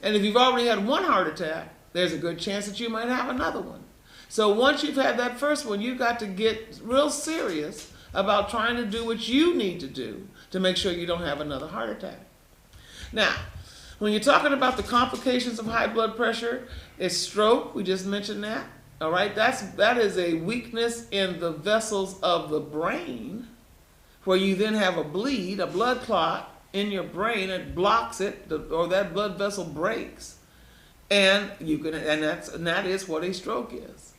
And if you've already had one heart attack, there's a good chance that you might have another one. So once you've had that first one, you've got to get real serious about trying to do what you need to do to make sure you don't have another heart attack. Now, when you're talking about the complications of high blood pressure, it's stroke. We just mentioned that. All right, that is a weakness in the vessels of the brain, where you then have a bleed, a blood clot in your brain. It blocks it, or that blood vessel breaks, and that is what a stroke is.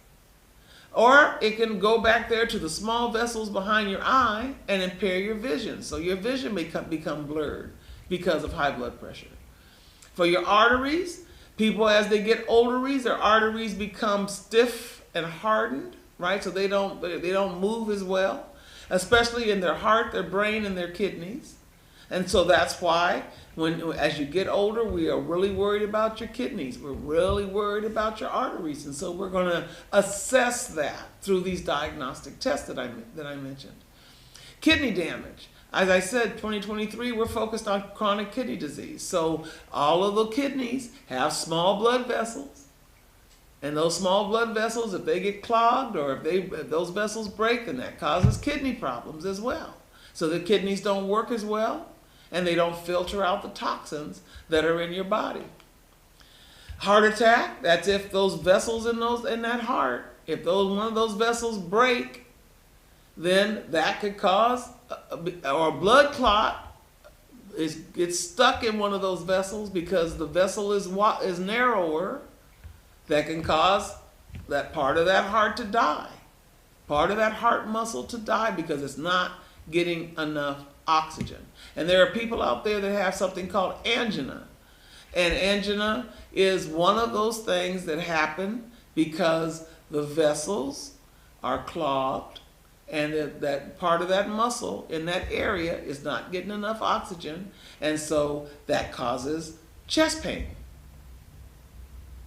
Or it can go back there to the small vessels behind your eye and impair your vision. So your vision may become blurred because of high blood pressure. For your arteries, people as they get older, their arteries become stiff and hardened, right? So they don't move as well, especially in their heart, their brain, and their kidneys. And so that's why as you get older, we are really worried about your kidneys. We're really worried about your arteries. And so we're going to assess that through these diagnostic tests that I mentioned. Kidney damage. As I said, 2023, we're focused on chronic kidney disease. So all of the kidneys have small blood vessels. And those small blood vessels, if they get clogged or if those vessels break, then that causes kidney problems as well. So the kidneys don't work as well, and they don't filter out the toxins that are in your body. Heart attack, that's if those vessels in that heart, if one of those vessels break, then that could cause, or a blood clot gets stuck in one of those vessels because the vessel is narrower. That can cause that part of that heart to die, part of that heart muscle to die because it's not getting enough oxygen. And there are people out there that have something called angina. And angina is one of those things that happen because the vessels are clogged and that part of that muscle in that area is not getting enough oxygen, and so that causes chest pain.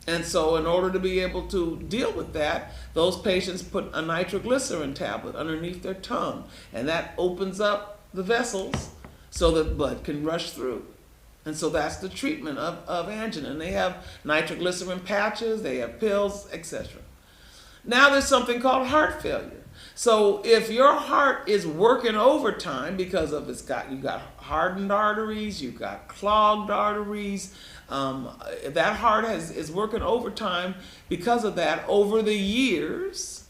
And so in order to be able to deal with that, those patients put a nitroglycerin tablet underneath their tongue, and that opens up the vessels so that blood can rush through. And so that's the treatment of angina. And they have nitroglycerin patches, they have pills, etc. Now there's something called heart failure. So if your heart is working overtime because of you got hardened arteries, you've got clogged arteries, that heart is working overtime because of that over the years.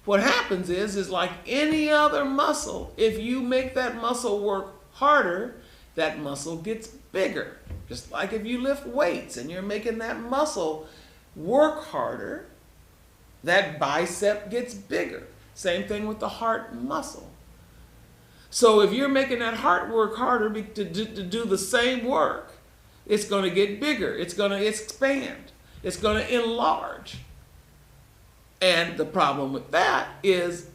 What happens is like any other muscle, if you make that muscle work harder, that muscle gets bigger. Just like if you lift weights and you're making that muscle work harder, that bicep gets bigger. Same thing with the heart muscle. So if you're making that heart work harder to do the same work, it's going to get bigger. It's going to expand. It's going to enlarge. And the problem with that is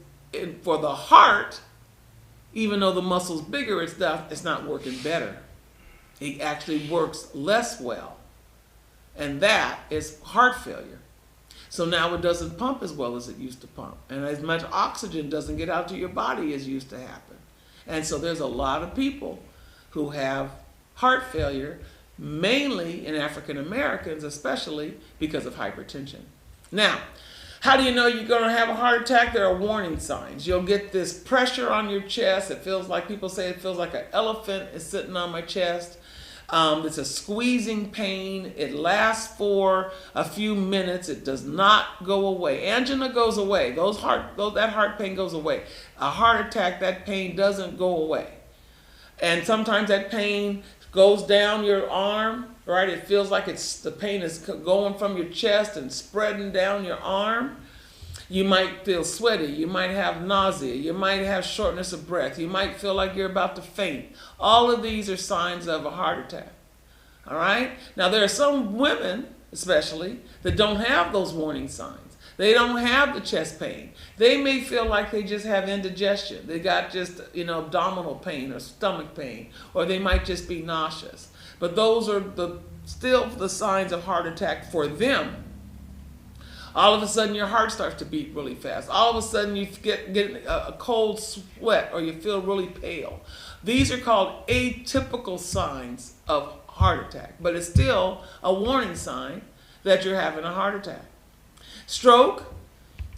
for the heart, even though the muscle's bigger, it's not working better. It actually works less well. And that is heart failure. So now it doesn't pump as well as it used to pump. And as much oxygen doesn't get out to your body as used to happen. And so there's a lot of people who have heart failure, mainly in African Americans, especially because of hypertension. Now, how do you know you're going to have a heart attack? There are warning signs. You'll get this pressure on your chest. People say it feels like an elephant is sitting on my chest. It's a squeezing pain. It lasts for a few minutes. It does not go away. Angina goes away. That heart pain goes away. A heart attack, that pain doesn't go away. And sometimes that pain goes down your arm, right? It feels like the pain is going from your chest and spreading down your arm. You might feel sweaty. You might have nausea. You might have shortness of breath. You might feel like you're about to faint. All of these are signs of a heart attack. All right? Now, there are some women, especially, that don't have those warning signs. They don't have the chest pain. They may feel like they just have indigestion. They got just, abdominal pain or stomach pain, or they might just be nauseous. But those are still the signs of heart attack for them. All of a sudden, your heart starts to beat really fast. All of a sudden, you get a cold sweat or you feel really pale. These are called atypical signs of heart attack, but it's still a warning sign that you're having a heart attack. Stroke,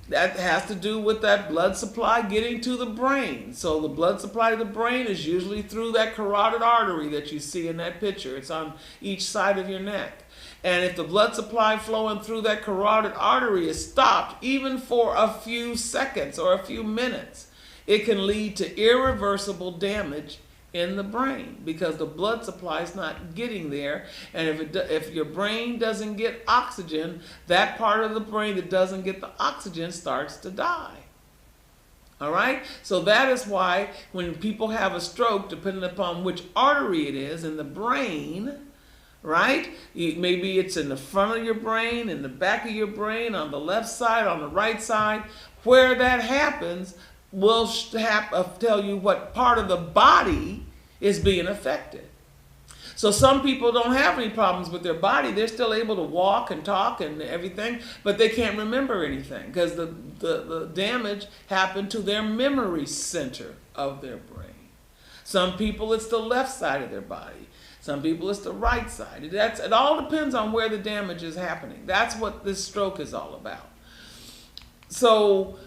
that has to do with that blood supply getting to the brain. So the blood supply to the brain is usually through that carotid artery that you see in that picture. It's on each side of your neck. And if the blood supply flowing through that carotid artery is stopped, even for a few seconds or a few minutes, it can lead to irreversible damage in the brain because the blood supply is not getting there. And if your brain doesn't get oxygen, that part of the brain that doesn't get the oxygen starts to die. All right? So that is why when people have a stroke, depending upon which artery it is in the brain, right? Maybe it's in the front of your brain, in the back of your brain, on the left side, on the right side. Where that happens will tell you what part of the body is being affected. So some people don't have any problems with their body. They're still able to walk and talk and everything, but they can't remember anything because the damage happened to their memory center of their brain. Some people, it's the left side of their body. Some people, it's the right side. It all depends on where the damage is happening. That's what this stroke is all about. So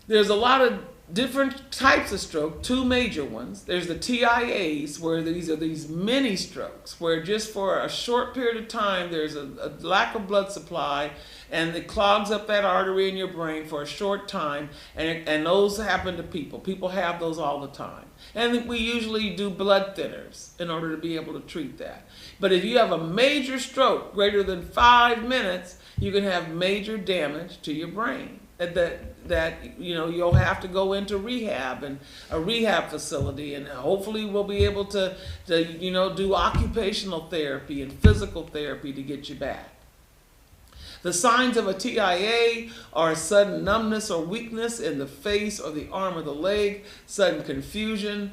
there's a lot of different types of stroke, two major ones. There's the TIAs, where these are these mini strokes, where just for a short period of time there's a lack of blood supply and it clogs up that artery in your brain for a short time, and those happen to people. People have those all the time. And we usually do blood thinners in order to be able to treat that. But if you have a major stroke greater than 5 minutes, you can have major damage to your brain. That you'll have to go into rehab and a rehab facility, and hopefully we'll be able to do occupational therapy and physical therapy to get you back. The signs of a TIA are sudden numbness or weakness in the face or the arm or the leg, sudden confusion,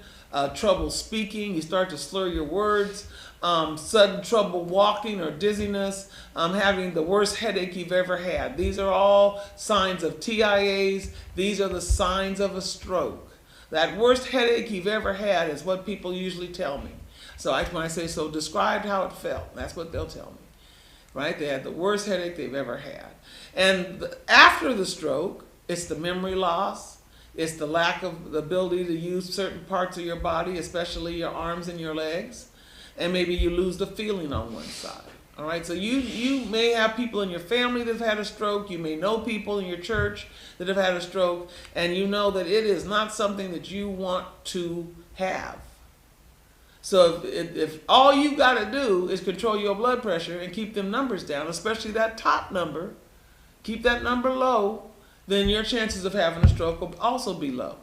trouble speaking, you start to slur your words, sudden trouble walking or dizziness, having the worst headache you've ever had. These are all signs of TIAs. These are the signs of a stroke. That worst headache you've ever had is what people usually tell me. So when I say, so describe how it felt, that's what they'll tell me. Right? They had the worst headache they've ever had. And after the stroke, it's the memory loss. It's the lack of the ability to use certain parts of your body, especially your arms and your legs. And maybe you lose the feeling on one side. All right, so you may have people in your family that have had a stroke. You may know people in your church that have had a stroke, and you know that it is not something that you want to have. So if all you got to do is control your blood pressure and keep them numbers down, especially that top number, keep that number low, then your chances of having a stroke will also be low.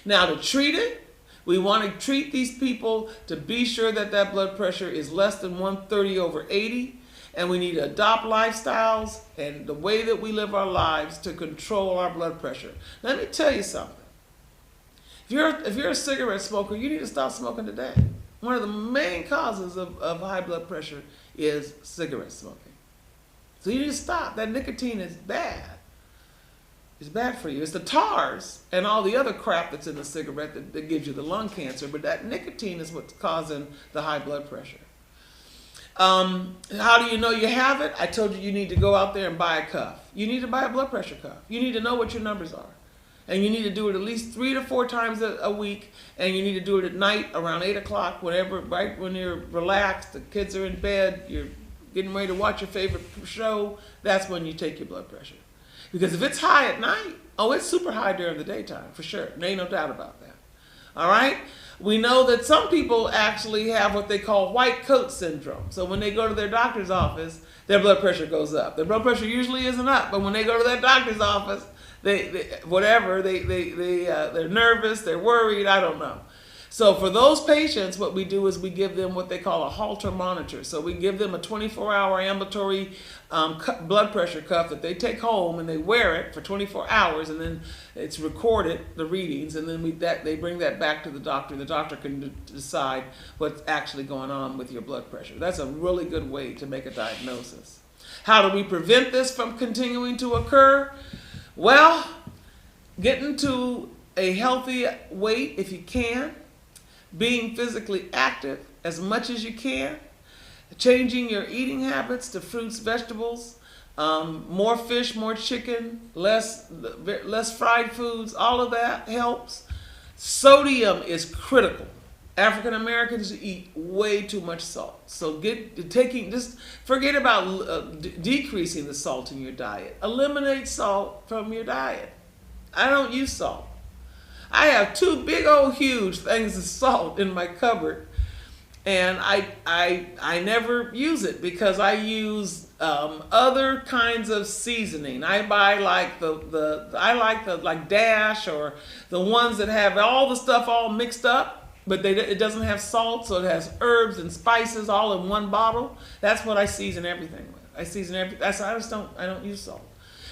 Now to treat it, we want to treat these people to be sure that that blood pressure is less than 130/80, and we need to adopt lifestyles and the way that we live our lives to control our blood pressure. Let me tell you something. If you're a cigarette smoker, you need to stop smoking today. One of the main causes of high blood pressure is cigarette smoking. So you need to stop. That nicotine is bad. It's bad for you. It's the tars and all the other crap that's in the cigarette that gives you the lung cancer, but that nicotine is what's causing the high blood pressure. How do you know you have it? I told you need to go out there and buy a cuff. You need to buy a blood pressure cuff. You need to know what your numbers are. And you need to do it at least 3 to 4 times a week, and you need to do it at night around 8 o'clock, whenever, right when you're relaxed, the kids are in bed, you're getting ready to watch your favorite show, that's when you take your blood pressure. Because if it's high at night, it's super high during the daytime, for sure. There ain't no doubt about that. All right? We know that some people actually have what they call white coat syndrome. So when they go to their doctor's office, their blood pressure goes up. Their blood pressure usually isn't up, but when they go to that doctor's office, they're nervous, they're worried, I don't know. So for those patients, what we do is we give them what they call a Holter monitor. So we give them a 24-hour ambulatory blood pressure cuff that they take home, and they wear it for 24 hours, and then it's recorded, the readings, and then they bring that back to the doctor. The doctor can decide what's actually going on with your blood pressure. That's a really good way to make a diagnosis. How do we prevent this from continuing to occur? Well, getting to a healthy weight if you can, being physically active as much as you can, changing your eating habits to fruits, vegetables, more fish, more chicken, less fried foods, all of that helps. Sodium is critical. African Americans eat way too much salt. So just forget about decreasing the salt in your diet. Eliminate salt from your diet. I don't use salt. I have two big old huge things of salt in my cupboard, and I never use it because I use other kinds of seasoning. I buy like like Dash, or the ones that have all the stuff all mixed up, but it doesn't have salt, so it has herbs and spices all in one bottle. That's what I season everything with. I don't use salt.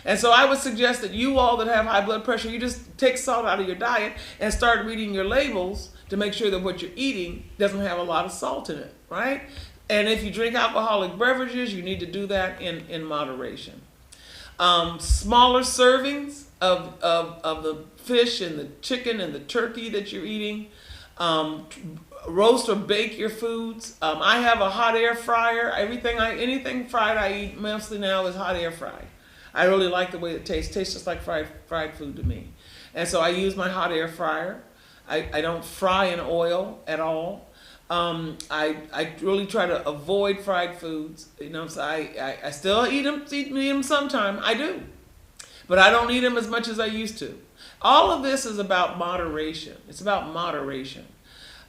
And so I would suggest that you all that have high blood pressure, you just take salt out of your diet and start reading your labels to make sure that what you're eating doesn't have a lot of salt in it, right? And if you drink alcoholic beverages, you need to do that in moderation. Smaller servings of the fish and the chicken and the turkey that you're eating. Roast or bake your foods. I have a hot air fryer. Anything fried I eat mostly now is hot air fried. I really like the way it tastes. It tastes just like fried food to me. And so I use my hot air fryer. I don't fry in oil at all. I really try to avoid fried foods. So I still eat them sometime. I do. But I don't eat them as much as I used to. All of this is about moderation. It's about moderation.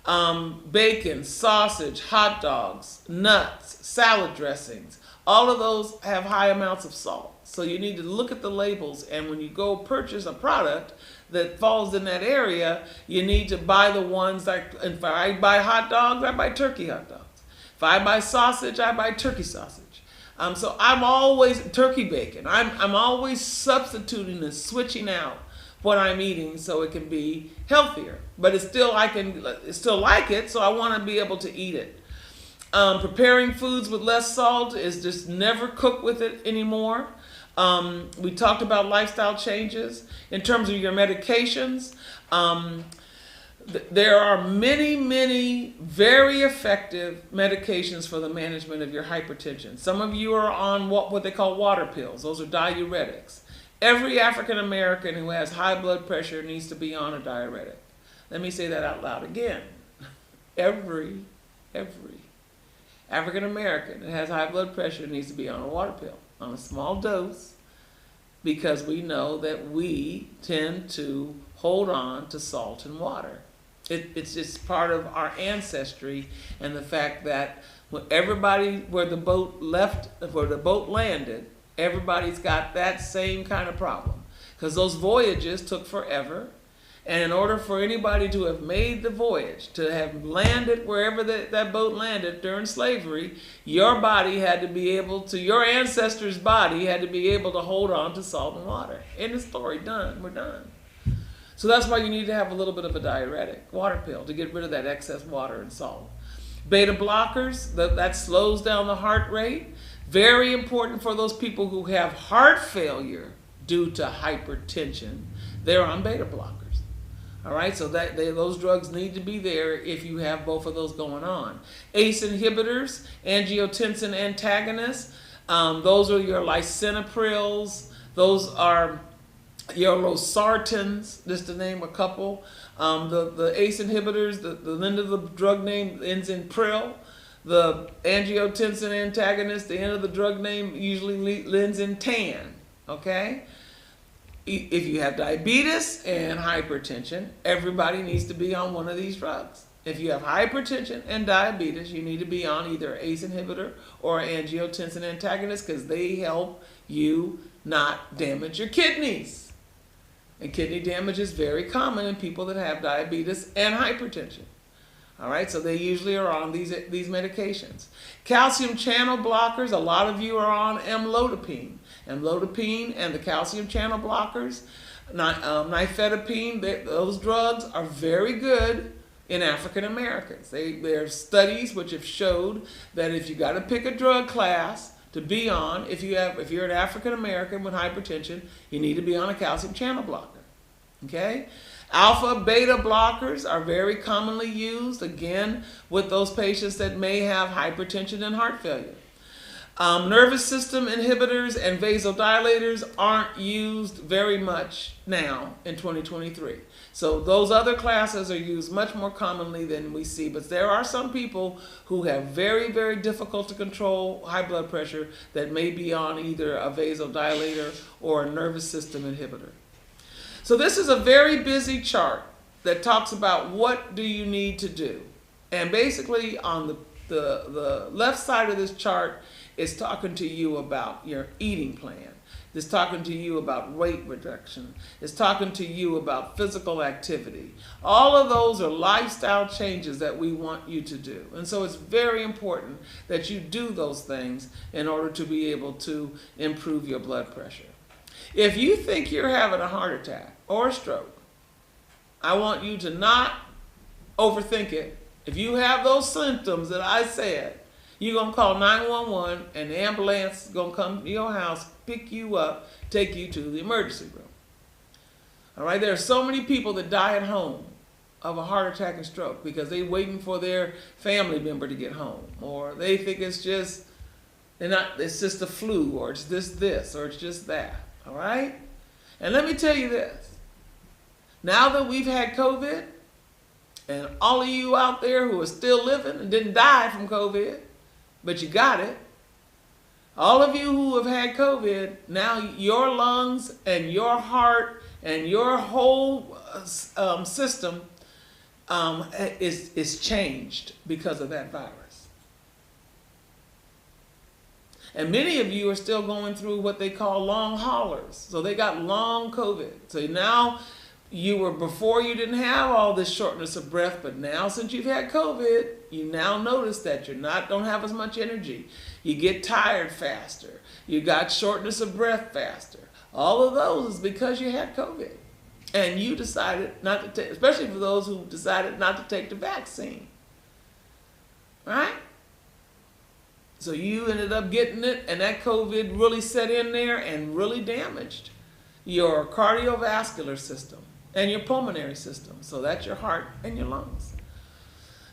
Bacon, sausage, hot dogs, nuts, salad dressings, all of those have high amounts of salt. So you need to look at the labels, and when you go purchase a product that falls in that area, you need to buy the ones that, if I buy hot dogs, I buy turkey hot dogs. If I buy sausage, I buy turkey sausage. So I'm always, turkey bacon, I'm always substituting and switching out what I'm eating so it can be healthier. But it's still, still like it, so I want to be able to eat it. Preparing foods with less salt is just never cook with it anymore. We talked about lifestyle changes. In terms of your medications, there are many very effective medications for the management of your hypertension. Some of you are on what they call water pills. Those are diuretics. Every African American who has high blood pressure needs to be on a diuretic. Let me say that out loud again. Every African American that has high blood pressure needs to be on a water pill, on a small dose, because we know that we tend to hold on to salt and water. It's just part of our ancestry, and the fact that where the boat landed, everybody's got that same kind of problem, because those voyages took forever. And in order for anybody to have made the voyage, to have landed wherever that boat landed during slavery, your ancestor's body had to be able to hold on to salt and water. End of story, done, we're done. So that's why you need to have a little bit of a diuretic, water pill, to get rid of that excess water and salt. Beta blockers, that slows down the heart rate. Very important for those people who have heart failure due to hypertension. They're on beta blockers. All right, so those drugs need to be there if you have both of those going on. ACE inhibitors, angiotensin antagonists, those are your lisinoprils, those are your losartans, just to name a couple. The ACE inhibitors, the end of the drug name ends in pril. The angiotensin antagonist, the end of the drug name usually ends in tan, okay? If you have diabetes and hypertension, everybody needs to be on one of these drugs. If you have hypertension and diabetes, you need to be on either ACE inhibitor or angiotensin antagonist, because they help you not damage your kidneys. And kidney damage is very common in people that have diabetes and hypertension. All right, so they usually are on these medications. Calcium channel blockers, a lot of you are on amlodipine. Amlodipine and the calcium channel blockers, nifedipine, those drugs are very good in African Americans. There are studies which have showed that if you got to pick a drug class to be on, if you're an African American with hypertension, you need to be on a calcium channel blocker. Okay? Alpha beta blockers are very commonly used, again, with those patients that may have hypertension and heart failure. Nervous system inhibitors and vasodilators aren't used very much now in 2023. So those other classes are used much more commonly than we see. But there are some people who have very difficult to control high blood pressure that may be on either a vasodilator or a nervous system inhibitor. So this is a very busy chart. that talks about what do you need to do. And basically on the left side of this chart is talking to you about your eating plan. It's talking to you about weight reduction. It's talking to you about physical activity. All of those are lifestyle changes that we want you to do. And so it's very important that you do those things in order to be able to improve your blood pressure. If you think you're having a heart attack or a stroke, I want you to not overthink it. If you have those symptoms that I said, you're going to call 911 and the ambulance is going to come to your house, pick you up, take you to the emergency room. All right, there are so many people that die at home of a heart attack and stroke because they're waiting for their family member to get home, or they think it's just a flu, or it's this, or it's just that. All right? And let me tell you this. Now that we've had COVID, and all of you out there who are still living and didn't die from COVID, but you got it, all of you who have had COVID, now your lungs and your heart and your whole system is changed because of that virus. And many of you are still going through what they call long haulers. So they got long COVID. So now before you didn't have all this shortness of breath, but now since you've had COVID, you now notice that don't have as much energy. You get tired faster. You got shortness of breath faster. All of those is because you had COVID. And you decided not to take, especially for those who decided not to take the vaccine. Right? So you ended up getting it, and that COVID really set in there and really damaged your cardiovascular system and your pulmonary system. So that's your heart and your lungs.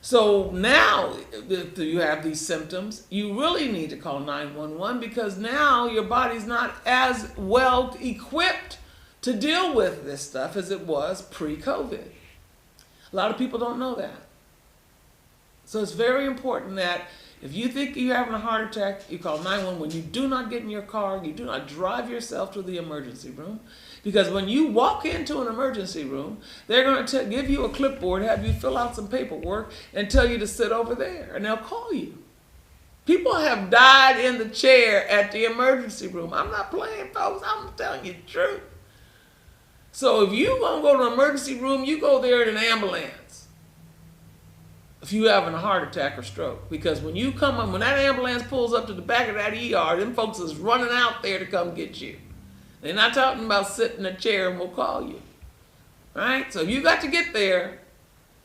So now if you have these symptoms, you really need to call 911 because now your body's not as well equipped to deal with this stuff as it was pre-COVID. A lot of people don't know that. So it's very important that if you think you're having a heart attack, you call 911. You do not get in your car. You do not drive yourself to the emergency room. Because when you walk into an emergency room, they're going to give you a clipboard, have you fill out some paperwork, and tell you to sit over there, and they'll call you. People have died in the chair at the emergency room. I'm not playing, folks. I'm telling you the truth. So if you're going to go to an emergency room, you go there in an ambulance if you're having a heart attack or stroke. Because when that ambulance pulls up to the back of that ER, them folks is running out there to come get you. They're not talking about sitting in a chair and we'll call you. Right? So if you got to get there,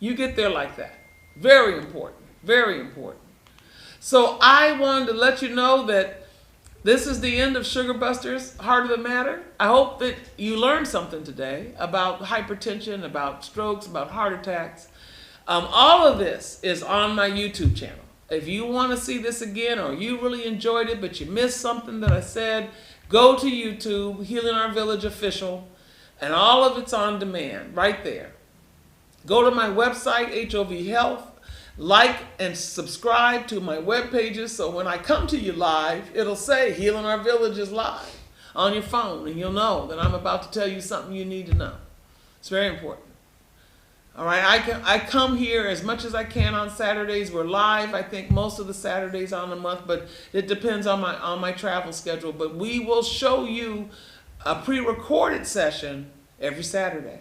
you get there like that. Very important. Very important. So I wanted to let you know that this is the end of Sugar Busters, Heart of the Matter. I hope that you learned something today about hypertension, about strokes, about heart attacks. All of this is on my YouTube channel. If you want to see this again, or you really enjoyed it but you missed something that I said, go to YouTube, Healing Our Village Official, and all of it's on demand right there. Go to my website, HOV Health, like and subscribe to my web pages so when I come to you live, it'll say Healing Our Village is live on your phone, and you'll know that I'm about to tell you something you need to know. It's very important. All right, I come here as much as I can on Saturdays. We're live, I think, most of the Saturdays on the month, but it depends on my travel schedule. But we will show you a pre-recorded session every Saturday.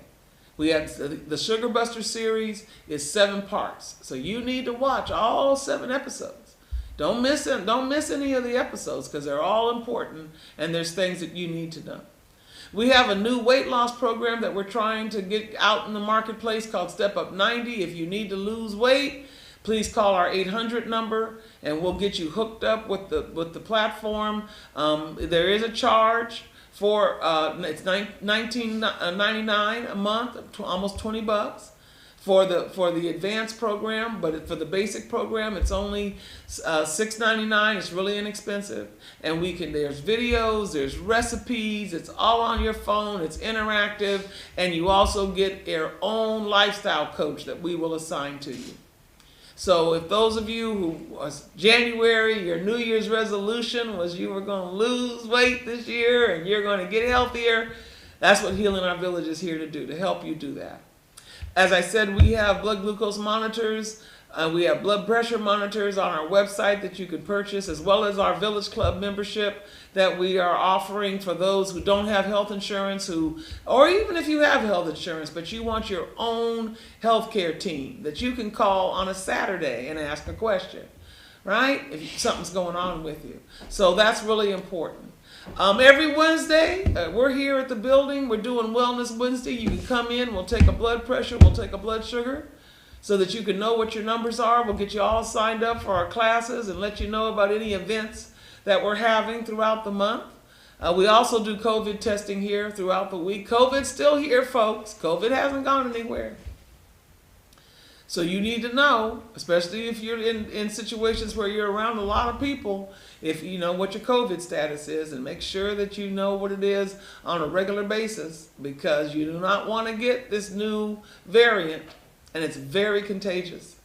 We have the Sugar Buster series is 7 parts, so you need to watch all 7 episodes. Don't miss any of the episodes because they're all important and there's things that you need to know. We have a new weight loss program that we're trying to get out in the marketplace called Step Up 90. If you need to lose weight, please call our 800 number and we'll get you hooked up with the platform. There is a charge for it's $19.99 a month, almost $20 for the advanced program, but for the basic program it's only $6.99. It's really inexpensive, and there's videos, there's recipes, it's all on your phone, it's interactive, and you also get your own lifestyle coach that we will assign to you. So if those of you who was January, your New Year's resolution was you were going to lose weight this year and you're going to get healthier, that's what Healing Our Village is here to do, to help you do that. As I said, we have blood glucose monitors. We have blood pressure monitors on our website that you can purchase, as well as our Village Club membership that we are offering for those who don't have health insurance, or even if you have health insurance, but you want your own healthcare team that you can call on a Saturday and ask a question, right? If something's going on with you. So that's really important. Every Wednesday, we're here at the building. We're doing Wellness Wednesday. You can come in. We'll take a blood pressure. We'll take a blood sugar so that you can know what your numbers are. We'll get you all signed up for our classes and let you know about any events that we're having throughout the month. We also do COVID testing here throughout the week. COVID's still here, folks. COVID hasn't gone anywhere. So you need to know, especially if you're in situations where you're around a lot of people, if you know what your COVID status is, and make sure that you know what it is on a regular basis, because you do not want to get this new variant, and it's very contagious.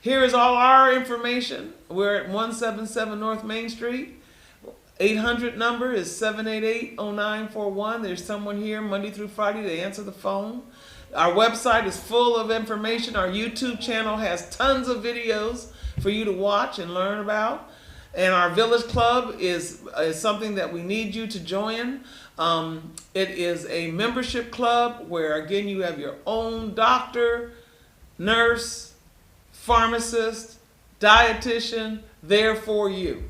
Here is all our information. We're at 177 North Main Street. 800 number is 788-0941. There's someone here Monday through Friday to answer the phone. Our website is full of information. Our YouTube channel has tons of videos for you to watch and learn about. And our Village Club is something that we need you to join. It is a membership club where, again, you have your own doctor, nurse, pharmacist, dietitian there for you.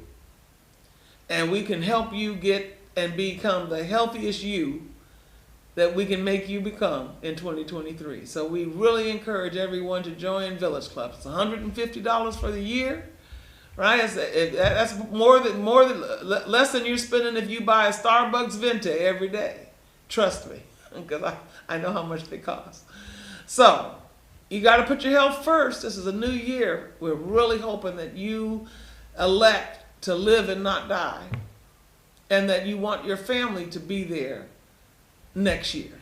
And we can help you get and become the healthiest you that we can make you become in 2023. So we really encourage everyone to join Village Club. It's $150 for the year, right? That's less than you're spending if you buy a Starbucks Venti every day. Trust me, because I know how much they cost. So you got to put your health first. This is a new year. We're really hoping that you elect to live and not die, and that you want your family to be there next year.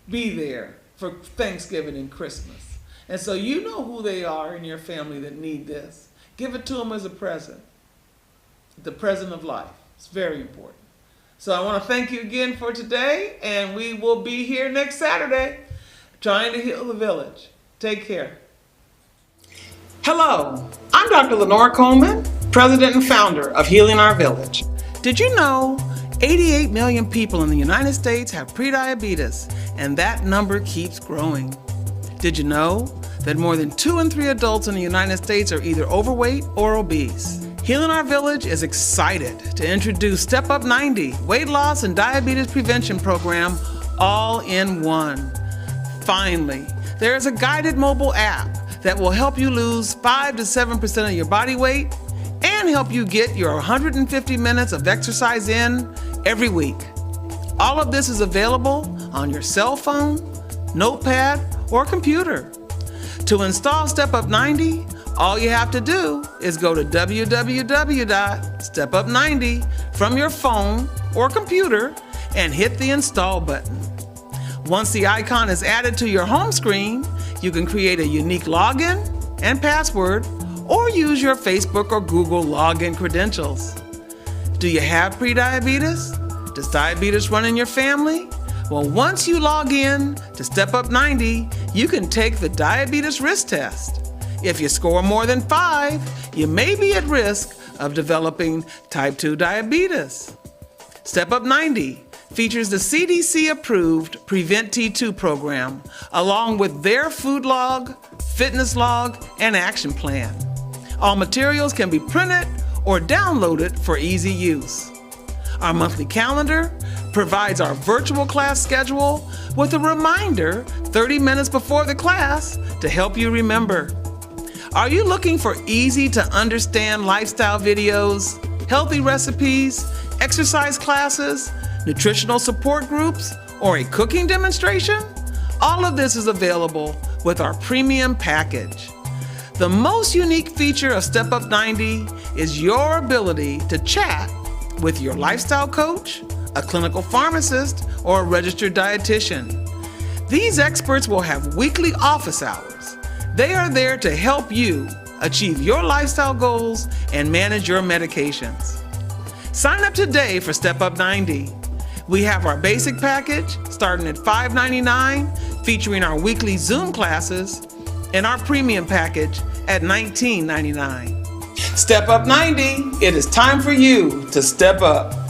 Be there for Thanksgiving and Christmas. And so you know who they are in your family that need this. Give it to them as a present. The present of life. It's very important. So I want to thank you again for today, and we will be here next Saturday trying to heal the village. Take care. Hello, I'm Dr. Lenore Coleman, President and founder of Healing Our Village. Did you know 88 million people in the United States have prediabetes, and that number keeps growing? Did you know that more than 2 in 3 adults in the United States are either overweight or obese? Healing Our Village is excited to introduce Step Up 90, weight loss and diabetes prevention program all in one. Finally, there is a guided mobile app that will help you lose 5 to 7% of your body weight and help you get your 150 minutes of exercise in every week. All of this is available on your cell phone, notepad, or computer. To install Step Up 90, all you have to do is go to www.stepup90 from your phone or computer and hit the install button. Once the icon is added to your home screen, you can create a unique login and password, or use your Facebook or Google login credentials. Do you have prediabetes? Does diabetes run in your family? Well, once you log in to Step Up 90, you can take the diabetes risk test. If you score more than 5, you may be at risk of developing type 2 diabetes. Step Up 90 features the CDC-approved Prevent T2 program, along with their food log, fitness log, and action plan. All materials can be printed or downloaded for easy use. Our monthly calendar provides our virtual class schedule with a reminder 30 minutes before the class to help you remember. Are you looking for easy to understand lifestyle videos, healthy recipes, exercise classes, nutritional support groups, or a cooking demonstration? All of this is available with our premium package. The most unique feature of Step Up 90 is your ability to chat with your lifestyle coach, a clinical pharmacist, or a registered dietitian. These experts will have weekly office hours. They are there to help you achieve your lifestyle goals and manage your medications. Sign up today for Step Up 90. We have our basic package starting at $5.99 featuring our weekly Zoom classes and our premium package at $19.99. Step Up 90, it is time for you to step up.